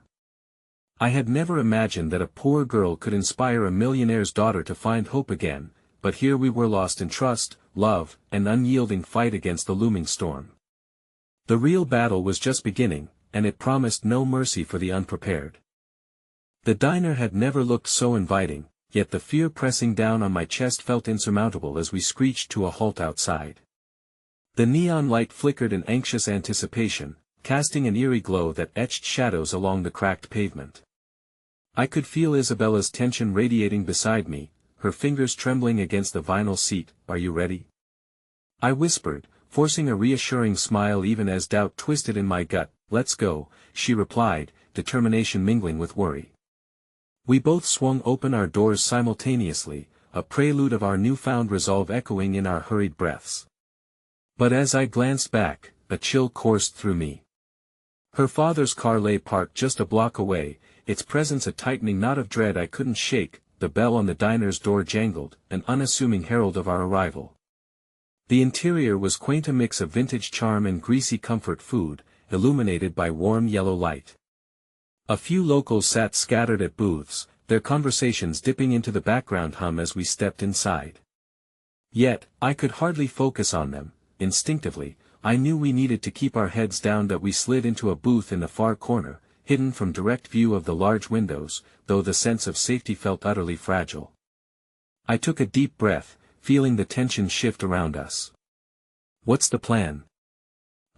I had never imagined that a poor girl could inspire a millionaire's daughter to find hope again, but here we were lost in trust, love, and unyielding fight against the looming storm. The real battle was just beginning, and it promised no mercy for the unprepared. The diner had never looked so inviting, yet the fear pressing down on my chest felt insurmountable as we screeched to a halt outside. The neon light flickered in anxious anticipation, casting an eerie glow that etched shadows along the cracked pavement. I could feel Isabella's tension radiating beside me, her fingers trembling against the vinyl seat. "Are you ready?" I whispered, forcing a reassuring smile even as doubt twisted in my gut. "Let's go," she replied, determination mingling with worry. We both swung open our doors simultaneously, a prelude of our newfound resolve echoing in our hurried breaths. But as I glanced back, a chill coursed through me. Her father's car lay parked just a block away, its presence a tightening knot of dread I couldn't shake. The bell on the diner's door jangled, an unassuming herald of our arrival. The interior was quaint, a mix of vintage charm and greasy comfort food, illuminated by warm yellow light. A few locals sat scattered at booths, their conversations dipping into the background hum as we stepped inside. Yet, I could hardly focus on them. Instinctively, I knew we needed to keep our heads down. That we slid into a booth in the far corner, hidden from direct view of the large windows, though the sense of safety felt utterly fragile. I took a deep breath, feeling the tension shift around us. "What's the plan?"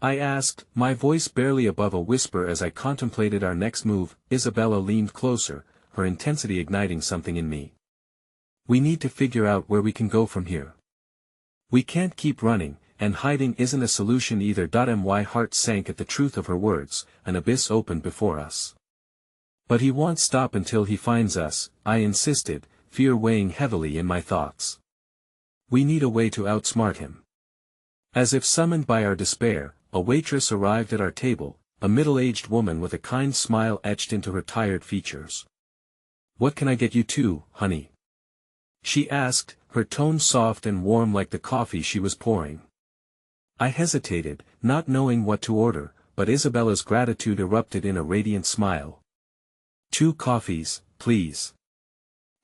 I asked, my voice barely above a whisper as I contemplated our next move. Isabella leaned closer, her intensity igniting something in me. "We need to figure out where we can go from here. We can't keep running, and hiding isn't a solution either." My heart sank at the truth of her words, an abyss opened before us. "But he won't stop until he finds us," I insisted, fear weighing heavily in my thoughts. "We need a way to outsmart him." As if summoned by our despair, a waitress arrived at our table, a middle-aged woman with a kind smile etched into her tired features. "What can I get you too, honey?" she asked, her tone soft and warm like the coffee she was pouring. I hesitated, not knowing what to order, but Isabella's gratitude erupted in a radiant smile. "2 coffees, please."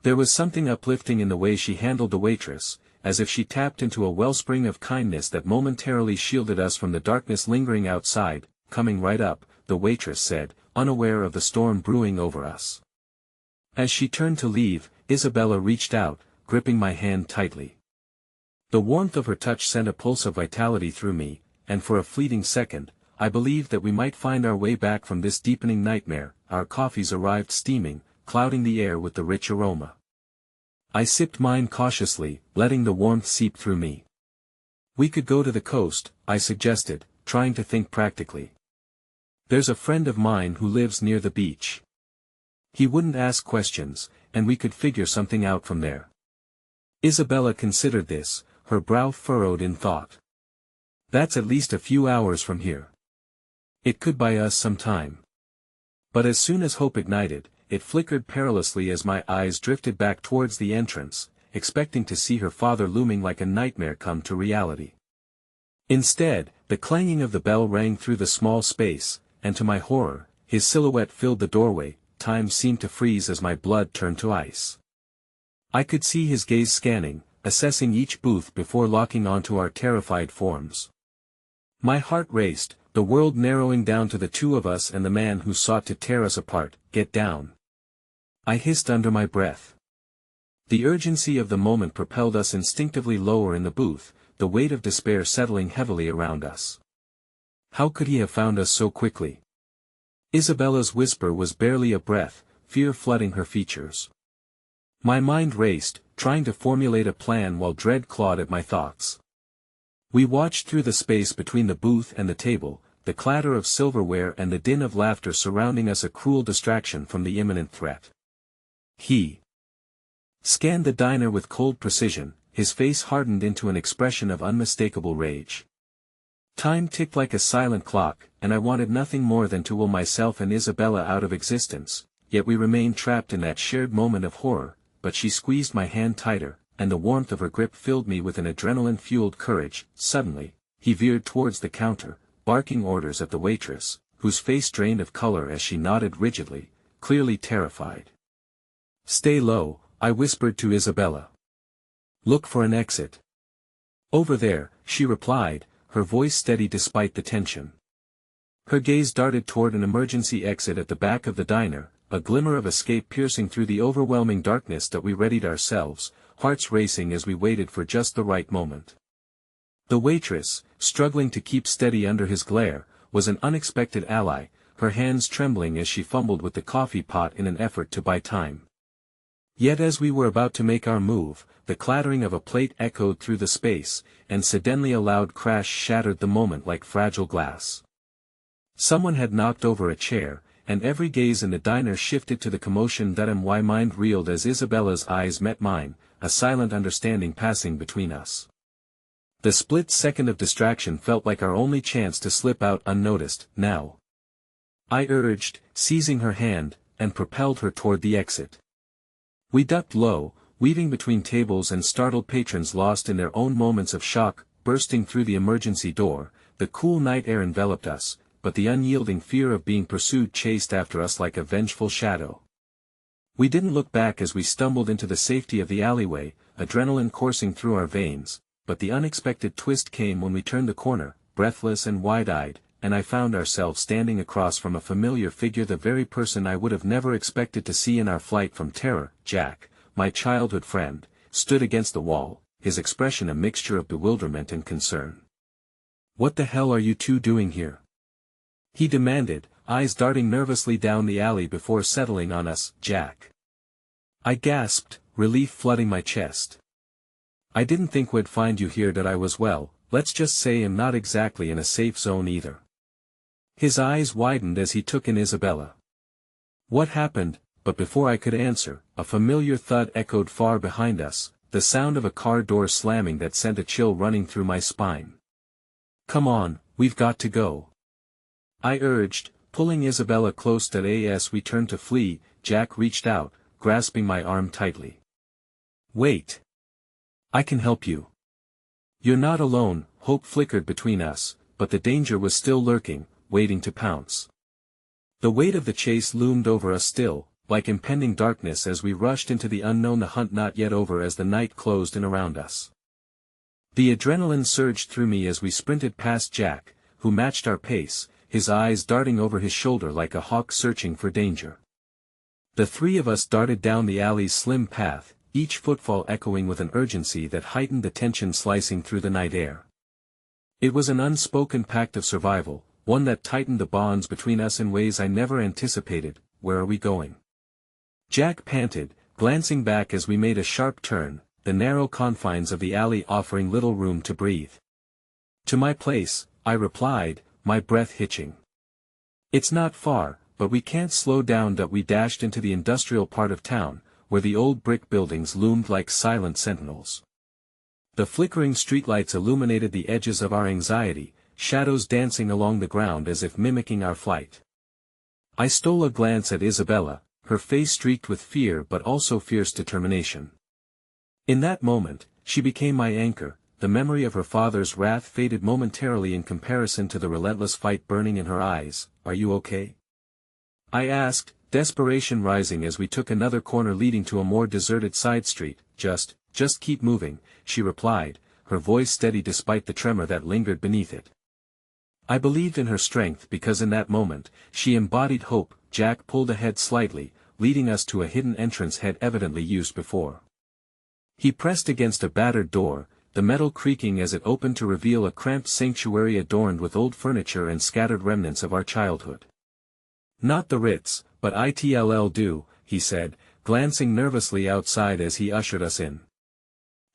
There was something uplifting in the way she handled the waitress, as if she tapped into a wellspring of kindness that momentarily shielded us from the darkness lingering outside. "Coming right up," the waitress said, unaware of the storm brewing over us. As she turned to leave, Isabella reached out, gripping my hand tightly. The warmth of her touch sent a pulse of vitality through me, and for a fleeting second, I believed that we might find our way back from this deepening nightmare. Our coffees arrived steaming, clouding the air with the rich aroma. I sipped mine cautiously, letting the warmth seep through me. "We could go to the coast," I suggested, trying to think practically. "There's a friend of mine who lives near the beach. He wouldn't ask questions, and we could figure something out from there." Isabella considered this, her brow furrowed in thought. "That's at least a few hours from here. It could buy us some time." But as soon as hope ignited, it flickered perilously as my eyes drifted back towards the entrance, expecting to see her father looming like a nightmare come to reality. Instead, the clanging of the bell rang through the small space, and to my horror, his silhouette filled the doorway. Time seemed to freeze as my blood turned to ice. I could see his gaze scanning, assessing each booth before locking onto our terrified forms. My heart raced, the world narrowing down to the two of us and the man who sought to tear us apart. "Get down," I hissed under my breath. The urgency of the moment propelled us instinctively lower in the booth, the weight of despair settling heavily around us. How could he have found us so quickly? Isabella's whisper was barely a breath, fear flooding her features. My mind raced, trying to formulate a plan while dread clawed at my thoughts. We watched through the space between the booth and the table, the clatter of silverware and the din of laughter surrounding us, a cruel distraction from the imminent threat. He scanned the diner with cold precision, his face hardened into an expression of unmistakable rage. Time ticked like a silent clock, and I wanted nothing more than to will myself and Isabella out of existence, yet we remained trapped in that shared moment of horror, but she squeezed my hand tighter, and the warmth of her grip filled me with an adrenaline-fueled courage. Suddenly, he veered towards the counter, barking orders at the waitress, whose face drained of color as she nodded rigidly, clearly terrified. "Stay low," I whispered to Isabella. "Look for an exit." "Over there," she replied, her voice steady despite the tension. Her gaze darted toward an emergency exit at the back of the diner, a glimmer of escape piercing through the overwhelming darkness that we readied ourselves, hearts racing as we waited for just the right moment. The waitress, struggling to keep steady under his glare, was an unexpected ally, her hands trembling as she fumbled with the coffee pot in an effort to buy time. Yet as we were about to make our move, the clattering of a plate echoed through the space, and suddenly a loud crash shattered the moment like fragile glass. Someone had knocked over a chair, and every gaze in the diner shifted to the commotion. My mind reeled as Isabella's eyes met mine, a silent understanding passing between us. The split second of distraction felt like our only chance to slip out unnoticed. "Now," I urged, seizing her hand, and propelled her toward the exit. We ducked low, weaving between tables and startled patrons lost in their own moments of shock. Bursting through the emergency door, the cool night air enveloped us, but the unyielding fear of being pursued chased after us like a vengeful shadow. We didn't look back as we stumbled into the safety of the alleyway, adrenaline coursing through our veins, but the unexpected twist came when we turned the corner, breathless and wide-eyed, and I found ourselves standing across from a familiar figure, the very person I would have never expected to see in our flight from terror. Jack, my childhood friend, stood against the wall, his expression a mixture of bewilderment and concern. "What the hell are you two doing here?" he demanded, eyes darting nervously down the alley before settling on us. "Jack," I gasped, relief flooding my chest. "I didn't think we'd find you here. That I was, well, let's just say I'm not exactly in a safe zone either." His eyes widened as he took in Isabella. "What happened?" But before I could answer, a familiar thud echoed far behind us, the sound of a car door slamming that sent a chill running through my spine. "Come on, we've got to go," I urged, pulling Isabella close. As we turned to flee, Jack reached out, grasping my arm tightly. "Wait. I can help you. You're not alone." Hope flickered between us, but the danger was still lurking, waiting to pounce. The weight of the chase loomed over us still, like impending darkness as we rushed into the unknown, the hunt not yet over as the night closed in around us. The adrenaline surged through me as we sprinted past Jack, who matched our pace, his eyes darting over his shoulder like a hawk searching for danger. The three of us darted down the alley's slim path, each footfall echoing with an urgency that heightened the tension slicing through the night air. It was an unspoken pact of survival, one that tightened the bonds between us in ways I never anticipated. "Where are we going?" Jack panted, glancing back as we made a sharp turn, the narrow confines of the alley offering little room to breathe. "To my place," I replied, my breath hitching. "It's not far, but we can't slow down." We dashed into the industrial part of town, where the old brick buildings loomed like silent sentinels. The flickering streetlights illuminated the edges of our anxiety, shadows dancing along the ground as if mimicking our flight. I stole a glance at Isabella, her face streaked with fear but also fierce determination. In that moment, she became my anchor. The memory of her father's wrath faded momentarily in comparison to the relentless fight burning in her eyes. "Are you okay?" I asked, desperation rising as we took another corner leading to a more deserted side street. Just keep moving," she replied, her voice steady despite the tremor that lingered beneath it. I believed in her strength because in that moment, she embodied hope. Jack pulled ahead slightly, leading us to a hidden entrance he'd evidently used before. He pressed against a battered door, the metal creaking as it opened to reveal a cramped sanctuary adorned with old furniture and scattered remnants of our childhood. "Not the Ritz, but it'll do," he said, glancing nervously outside as he ushered us in.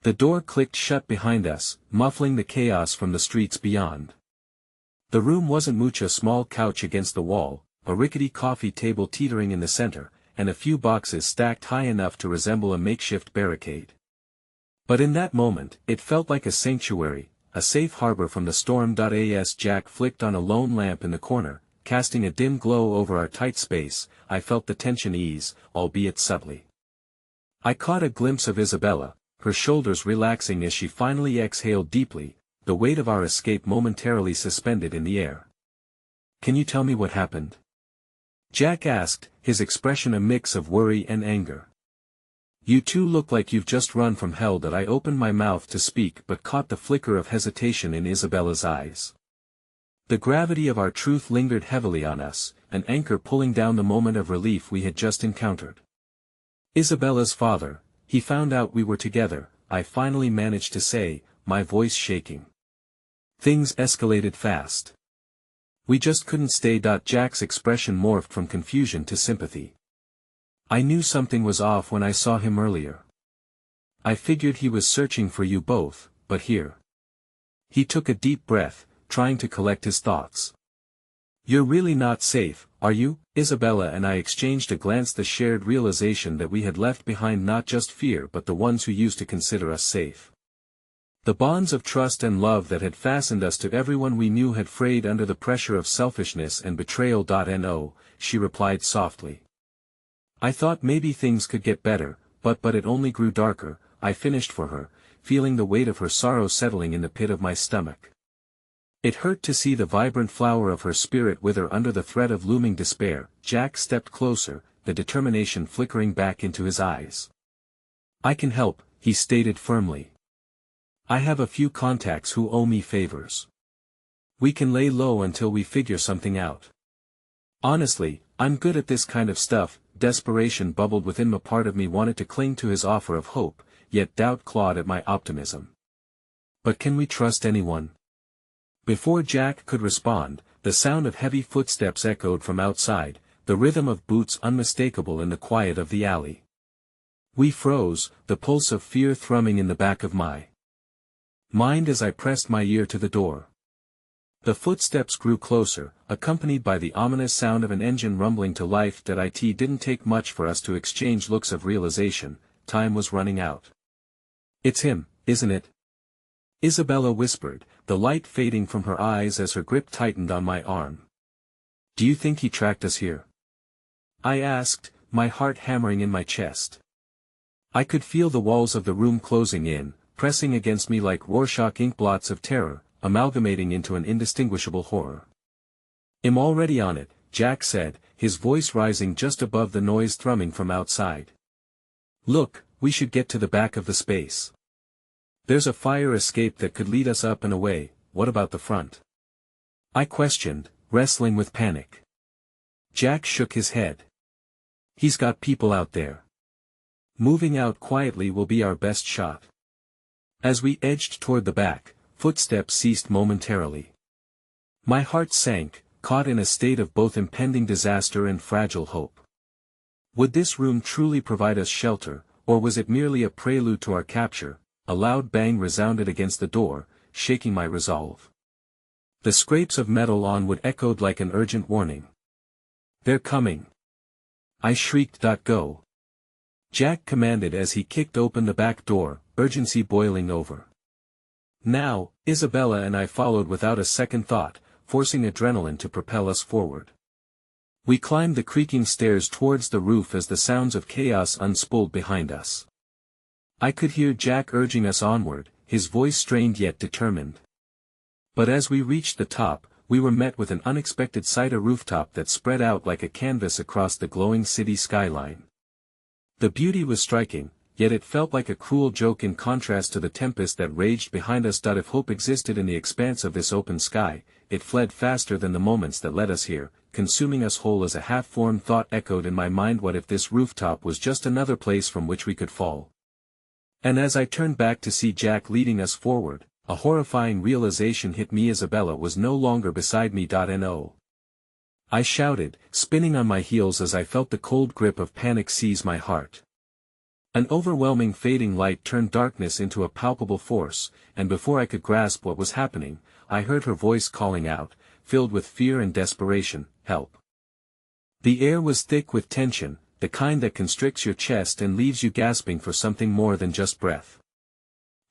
The door clicked shut behind us, muffling the chaos from the streets beyond. The room wasn't much. A small couch against the wall, a rickety coffee table teetering in the center, and a few boxes stacked high enough to resemble a makeshift barricade. But in that moment, it felt like a sanctuary, a safe harbor from the storm. As Jack flicked on a lone lamp in the corner, casting a dim glow over our tight space, I felt the tension ease, albeit subtly. I caught a glimpse of Isabella, her shoulders relaxing as she finally exhaled deeply, the weight of our escape momentarily suspended in the air. "Can you tell me what happened?" Jack asked, his expression a mix of worry and anger. "You two look like you've just run from hell." That I opened my mouth to speak but caught the flicker of hesitation in Isabella's eyes. The gravity of our truth lingered heavily on us, an anchor pulling down the moment of relief we had just encountered. "Isabella's father, he found out we were together," I finally managed to say, my voice shaking. "Things escalated fast. We just couldn't stay." Jack's expression morphed from confusion to sympathy. "I knew something was off when I saw him earlier. I figured he was searching for you both, but here." He took a deep breath, trying to collect his thoughts. "You're really not safe, are you?" Isabella and I exchanged a glance, the shared realization that we had left behind not just fear but the ones who used to consider us safe. The bonds of trust and love that had fastened us to everyone we knew had frayed under the pressure of selfishness and betrayal. No, she replied softly. "I thought maybe things could get better, but it only grew darker," I finished for her, feeling the weight of her sorrow settling in the pit of my stomach. It hurt to see the vibrant flower of her spirit wither under the threat of looming despair. Jack stepped closer, the determination flickering back into his eyes. "I can help," he stated firmly. "I have a few contacts who owe me favors. We can lay low until we figure something out. Honestly, I'm good at this kind of stuff." Desperation bubbled within me. Part of me wanted to cling to his offer of hope, yet doubt clawed at my optimism. "But can we trust anyone?" Before Jack could respond, the sound of heavy footsteps echoed from outside, the rhythm of boots unmistakable in the quiet of the alley. We froze, the pulse of fear thrumming in the back of my mind as I pressed my ear to the door. The footsteps grew closer, accompanied by the ominous sound of an engine rumbling to life. It didn't take much for us to exchange looks of realization. Time was running out. "It's him, isn't it?" Isabella whispered, the light fading from her eyes as her grip tightened on my arm. "Do you think he tracked us here?" I asked, my heart hammering in my chest. I could feel the walls of the room closing in, pressing against me like Rorschach ink blots of terror, amalgamating into an indistinguishable horror. "I'm already on it," Jack said, his voice rising just above the noise thrumming from outside. "Look, we should get to the back of the space. There's a fire escape that could lead us up and away." "What about the front?" I questioned, wrestling with panic. Jack shook his head. "He's got people out there. Moving out quietly will be our best shot." As we edged toward the back, footsteps ceased momentarily. My heart sank, caught in a state of both impending disaster and fragile hope. Would this room truly provide us shelter, or was it merely a prelude to our capture? A loud bang resounded against the door, shaking my resolve. The scrapes of metal on wood echoed like an urgent warning. "They're coming!" I shrieked. "Go!" Jack commanded as he kicked open the back door, urgency boiling over. Now, Isabella and I followed without a second thought, forcing adrenaline to propel us forward. We climbed the creaking stairs towards the roof as the sounds of chaos unspooled behind us. I could hear Jack urging us onward, his voice strained yet determined. But as we reached the top, we were met with an unexpected sight: a rooftop that spread out like a canvas across the glowing city skyline. The beauty was striking, yet it felt like a cruel joke in contrast to the tempest that raged behind us. If hope existed in the expanse of this open sky, it fled faster than the moments that led us here, consuming us whole. As a half-formed thought echoed in my mind: what if this rooftop was just another place from which we could fall? And as I turned back to see Jack leading us forward, a horrifying realization hit me: Isabella was no longer beside me. No. I shouted, spinning on my heels as I felt the cold grip of panic seize my heart. An overwhelming fading light turned darkness into a palpable force, and before I could grasp what was happening, I heard her voice calling out, filled with fear and desperation, "Help!" The air was thick with tension, the kind that constricts your chest and leaves you gasping for something more than just breath.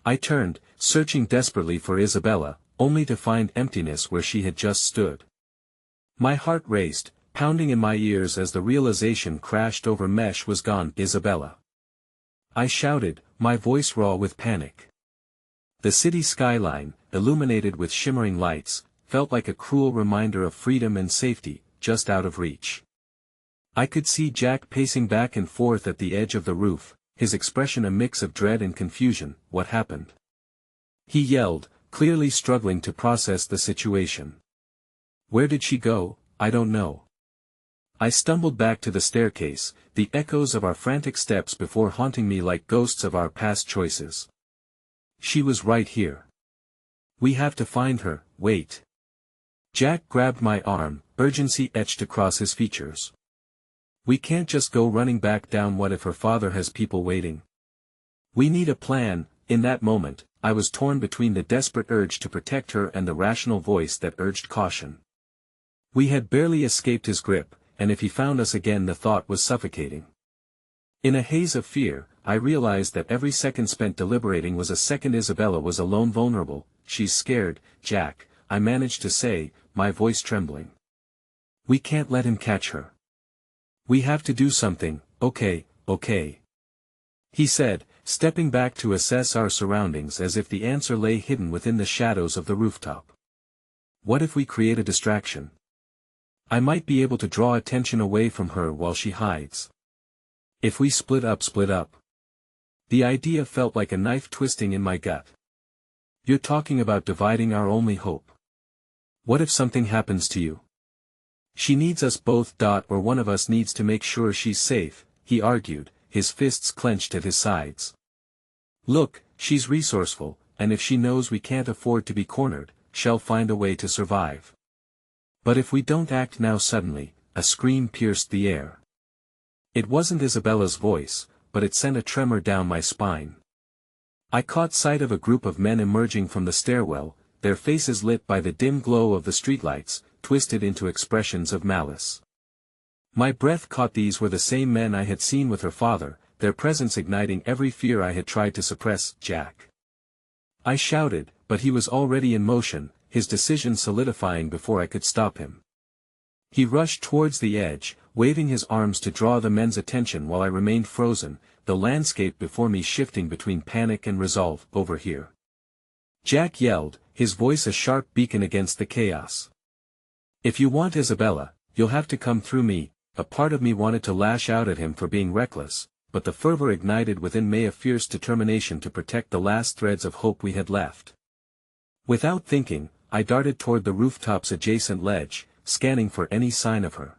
I turned, searching desperately for Isabella, only to find emptiness where she had just stood. My heart raced, pounding in my ears as the realization crashed over mesh was gone. Isabella! I shouted, my voice raw with panic. The city skyline, illuminated with shimmering lights, felt like a cruel reminder of freedom and safety, just out of reach. I could see Jack pacing back and forth at the edge of the roof, his expression a mix of dread and confusion. What happened? He yelled, clearly struggling to process the situation. Where did she go? I don't know. I stumbled back to the staircase, the echoes of our frantic steps before haunting me like ghosts of our past choices. She was right here. We have to find her. Wait. Jack grabbed my arm, urgency etched across his features. We can't just go running back down. What if her father has people waiting? We need a plan. In that moment, I was torn between the desperate urge to protect her and the rational voice that urged caution. We had barely escaped his grip, and if he found us again the thought was suffocating. In a haze of fear, I realized that every second spent deliberating was a second Isabella was alone vulnerable. She's scared, Jack, I managed to say, my voice trembling. We can't let him catch her. We have to do something. Okay, he said, stepping back to assess our surroundings as if the answer lay hidden within the shadows of the rooftop. What if we create a distraction? I might be able to draw attention away from her while she hides. If we split up. The idea felt like a knife twisting in my gut. You're talking about dividing our only hope. What if something happens to you? She needs us both. Or one of us needs to make sure she's safe, he argued, his fists clenched at his sides. Look, she's resourceful, and if she knows we can't afford to be cornered, she'll find a way to survive. But if we don't act now suddenly, a scream pierced the air. It wasn't Isabella's voice, but it sent a tremor down my spine. I caught sight of a group of men emerging from the stairwell, their faces lit by the dim glow of the streetlights, twisted into expressions of malice. My breath caught. These were the same men I had seen with her father, their presence igniting every fear I had tried to suppress. Jack! I shouted, but he was already in motion, his decision solidifying before I could stop him. He rushed towards the edge, waving his arms to draw the men's attention while I remained frozen, the landscape before me shifting between panic and resolve. Over here! Jack yelled, his voice a sharp beacon against the chaos. If you want Isabella, you'll have to come through me. A part of me wanted to lash out at him for being reckless, but the fervor ignited within me a fierce determination to protect the last threads of hope we had left. Without thinking, I darted toward the rooftop's adjacent ledge, scanning for any sign of her.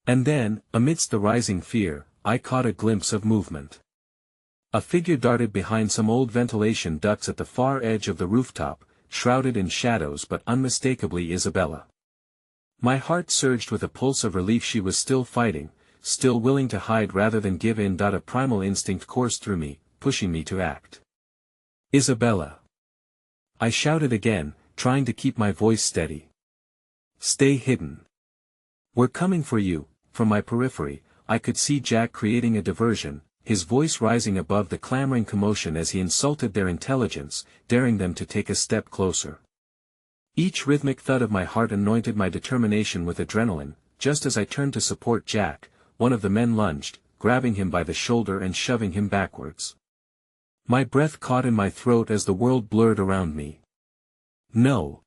And then, amidst the rising fear, I caught a glimpse of movement. A figure darted behind some old ventilation ducts at the far edge of the rooftop, shrouded in shadows but unmistakably Isabella. My heart surged with a pulse of relief. She was still fighting, still willing to hide rather than give in. A primal instinct coursed through me, pushing me to act. Isabella! I shouted again, trying to keep my voice steady. Stay hidden. We're coming for you. From my periphery, I could see Jack creating a diversion, his voice rising above the clamoring commotion as he insulted their intelligence, daring them to take a step closer. Each rhythmic thud of my heart anointed my determination with adrenaline. Just as I turned to support Jack, one of the men lunged, grabbing him by the shoulder and shoving him backwards. My breath caught in my throat as the world blurred around me. No!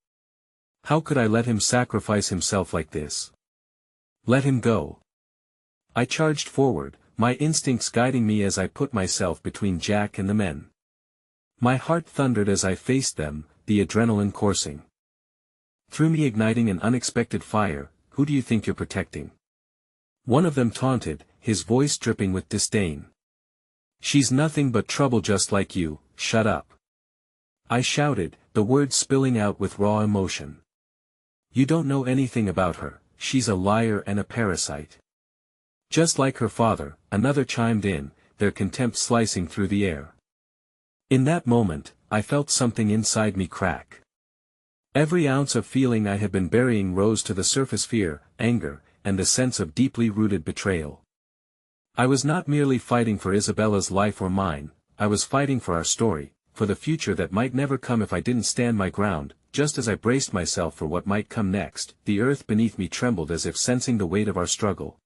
How could I let him sacrifice himself like this? Let him go! I charged forward, my instincts guiding me as I put myself between Jack and the men. My heart thundered as I faced them, the adrenaline coursing through me, igniting an unexpected fire. Who do you think you're protecting? One of them taunted, his voice dripping with disdain. She's nothing but trouble just like you. Shut up! I shouted, the words spilling out with raw emotion. You don't know anything about her. She's a liar and a parasite. Just like her father, another chimed in, their contempt slicing through the air. In that moment, I felt something inside me crack. Every ounce of feeling I had been burying rose to the surface: fear, anger, and the sense of deeply rooted betrayal. I was not merely fighting for Isabella's life or mine, I was fighting for our story, for the future that might never come if I didn't stand my ground. Just as I braced myself for what might come next, the earth beneath me trembled as if sensing the weight of our struggle.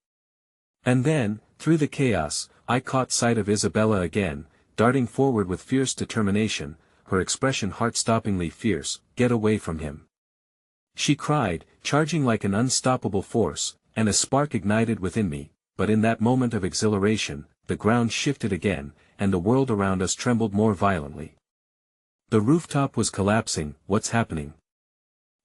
And then, through the chaos, I caught sight of Isabella again, darting forward with fierce determination, her expression heart-stoppingly fierce. "Get away from him!" she cried, charging like an unstoppable force, and a spark ignited within me, but in that moment of exhilaration, the ground shifted again, and the world around us trembled more violently. The rooftop was collapsing. "What's happening?"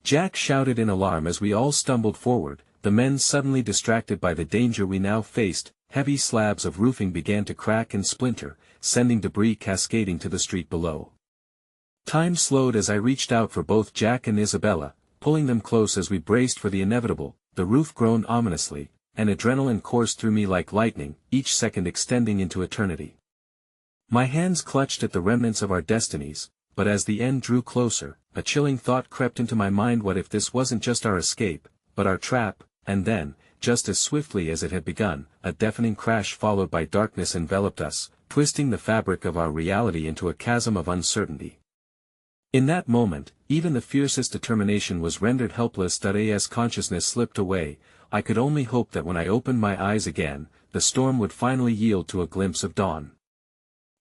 Jack shouted in alarm as we all stumbled forward, the men suddenly distracted by the danger we now faced. Heavy slabs of roofing began to crack and splinter, sending debris cascading to the street below. Time slowed as I reached out for both Jack and Isabella, pulling them close as we braced for the inevitable. The roof groaned ominously, and adrenaline coursed through me like lightning, each second extending into eternity. My hands clutched at the remnants of our destinies, but as the end drew closer, a chilling thought crept into my mind. What if this wasn't just our escape, but our trap? And then, just as swiftly as it had begun, a deafening crash followed by darkness enveloped us, twisting the fabric of our reality into a chasm of uncertainty. In that moment, even the fiercest determination was rendered helpless. As consciousness slipped away, I could only hope that when I opened my eyes again, the storm would finally yield to a glimpse of dawn.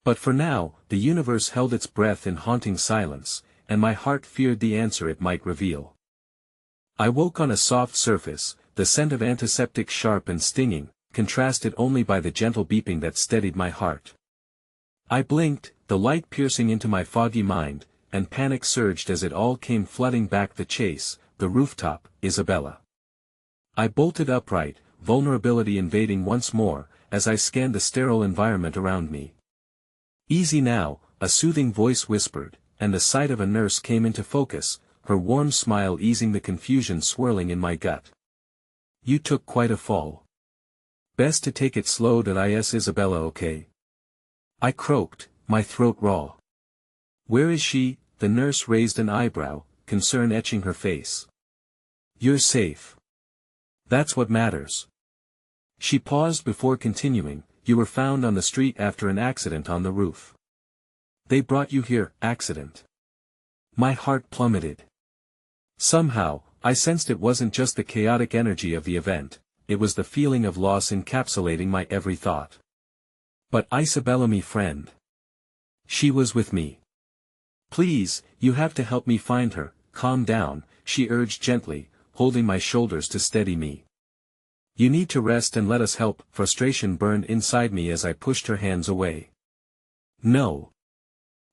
But for now, the universe held its breath in haunting silence, and my heart feared the answer it might reveal. I woke on a soft surface, the scent of antiseptic sharp and stinging, contrasted only by the gentle beeping that steadied my heart. I blinked, the light piercing into my foggy mind, and panic surged as it all came flooding back. The chase, the rooftop, Isabella. I bolted upright, vulnerability invading once more, as I scanned the sterile environment around me. "Easy now," a soothing voice whispered, and the sight of a nurse came into focus, her warm smile easing the confusion swirling in my gut. "You took quite a fall. Best to take it slow. Is Isabella okay?" I croaked, my throat raw. "Where is she?" The nurse raised an eyebrow, concern etching her face. "You're safe. That's what matters." She paused before continuing. "You were found on the street after an accident on the roof. They brought you here." Accident? My heart plummeted. Somehow, I sensed it wasn't just the chaotic energy of the event, it was the feeling of loss encapsulating my every thought. But Isabella, me friend. She was with me. "Please, you have to help me find her." "Calm down," she urged gently, holding my shoulders to steady me. "You need to rest and let us help." Frustration burned inside me as I pushed her hands away. "No.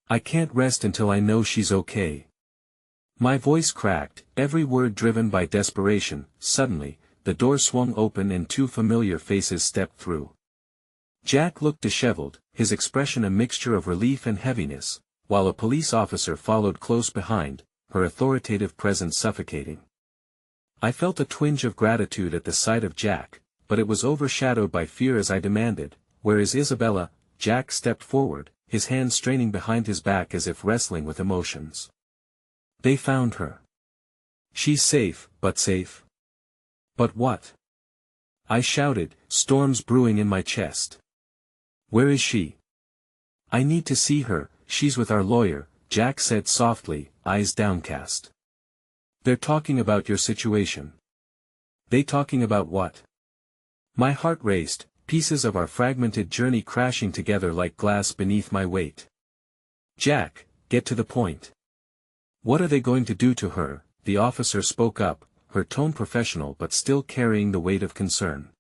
I can't rest until I know she's okay." My voice cracked, every word driven by desperation. Suddenly, the door swung open and two familiar faces stepped through. Jack looked disheveled, his expression a mixture of relief and heaviness, while a police officer followed close behind, her authoritative presence suffocating. I felt a twinge of gratitude at the sight of Jack, but it was overshadowed by fear as I demanded, "Where is Isabella?" Jack stepped forward, his hands straining behind his back as if wrestling with emotions. "They found her. She's safe, but safe." "But what?" I shouted, storms brewing in my chest. "Where is she?" "I need to see her." "She's with our lawyer," Jack said softly, eyes downcast. "They're talking about your situation." "They talking about what?" My heart raced, pieces of our fragmented journey crashing together like glass beneath my weight. "Jack, get to the point. What are they going to do to her?" The officer spoke up, her tone professional but still carrying the weight of concern.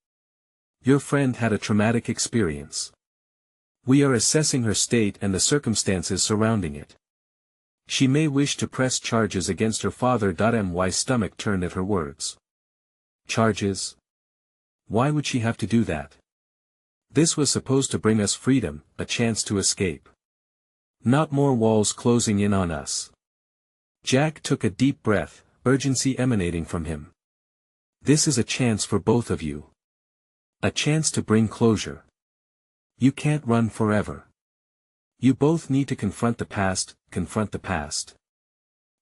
"Your friend had a traumatic experience. We are assessing her state and the circumstances surrounding it. She may wish to press charges against her father. My stomach turned at her words. Charges? Why would she have to do that? This was supposed to bring us freedom, a chance to escape. Not more walls closing in on us. Jack took a deep breath, urgency emanating from him. This is a chance for both of you. A chance to bring closure. You can't run forever. You both need to confront the past, confront the past.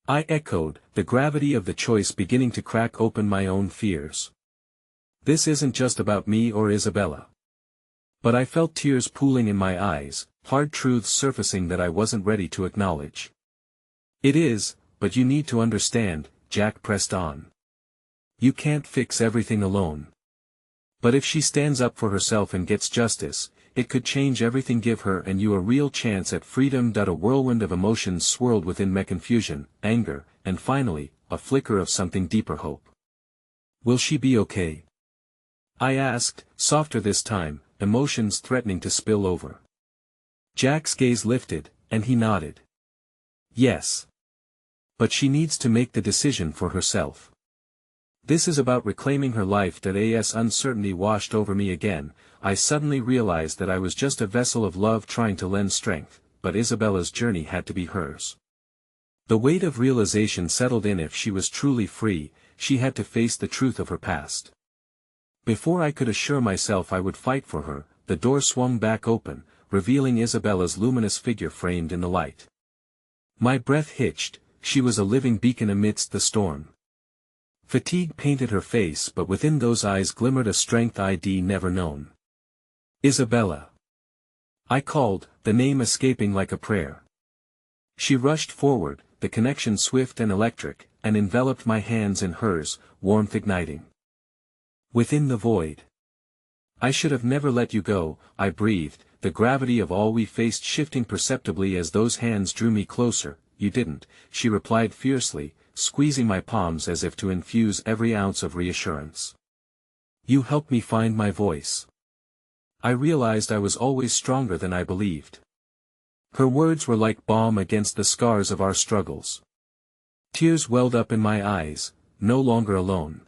I echoed, the gravity of the choice beginning to crack open my own fears. This isn't just about me or Isabella. But I felt tears pooling in my eyes, hard truths surfacing that I wasn't ready to acknowledge. It is, but you need to understand, Jack pressed on. You can't fix everything alone. But if she stands up for herself and gets justice, it could change everything, give her and you a real chance at freedom. A whirlwind of emotions swirled within me: confusion, anger, and finally, a flicker of something deeper: hope. Will she be okay? I asked, softer this time, emotions threatening to spill over. Jack's gaze lifted, and he nodded. Yes. But she needs to make the decision for herself. This is about reclaiming her life. As uncertainty washed over me again, I suddenly realized that I was just a vessel of love trying to lend strength, but Isabella's journey had to be hers. The weight of realization settled in: if she was truly free, she had to face the truth of her past. Before I could assure myself I would fight for her, the door swung back open, revealing Isabella's luminous figure framed in the light. My breath hitched. She was a living beacon amidst the storm. Fatigue painted her face, but within those eyes glimmered a strength I'd never known. Isabella. I called, the name escaping like a prayer. She rushed forward, the connection swift and electric, and enveloped my hands in hers, warmth igniting. Within the void. I should have never let you go, I breathed, the gravity of all we faced shifting perceptibly as those hands drew me closer. You didn't, she replied fiercely, squeezing my palms as if to infuse every ounce of reassurance. You helped me find my voice. I realized I was always stronger than I believed. Her words were like balm against the scars of our struggles. Tears welled up in my eyes, no longer alone.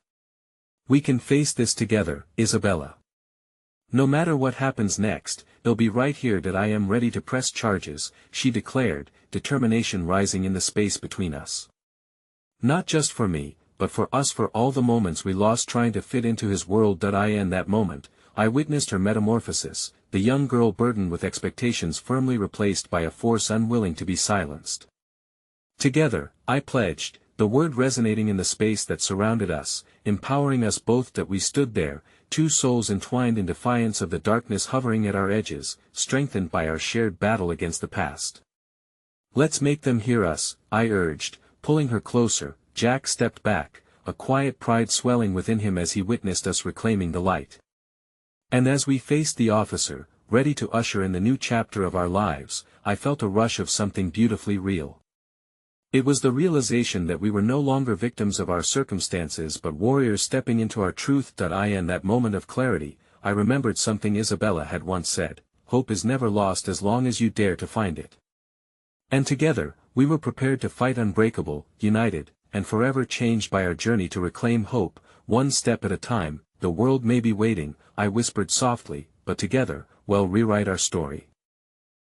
We can face this together, Isabella. No matter what happens next, they'll be right here. I am ready to press charges, she declared, determination rising in the space between us. Not just for me, but for us, for all the moments we lost trying to fit into his world. In that moment, I witnessed her metamorphosis, the young girl burdened with expectations firmly replaced by a force unwilling to be silenced. Together, I pledged, the word resonating in the space that surrounded us, empowering us both. We stood there, two souls entwined in defiance of the darkness hovering at our edges, strengthened by our shared battle against the past. Let's make them hear us, I urged, pulling her closer. Jack stepped back, a quiet pride swelling within him as he witnessed us reclaiming the light. And as we faced the officer, ready to usher in the new chapter of our lives, I felt a rush of something beautifully real. It was the realization that we were no longer victims of our circumstances but warriors stepping into our truth. In that moment of clarity, I remembered something Isabella had once said: hope is never lost as long as you dare to find it. And together, we were prepared to fight, unbreakable, united, and forever changed by our journey to reclaim hope, one step at a time. The world may be waiting, I whispered softly, but together, we'll rewrite our story.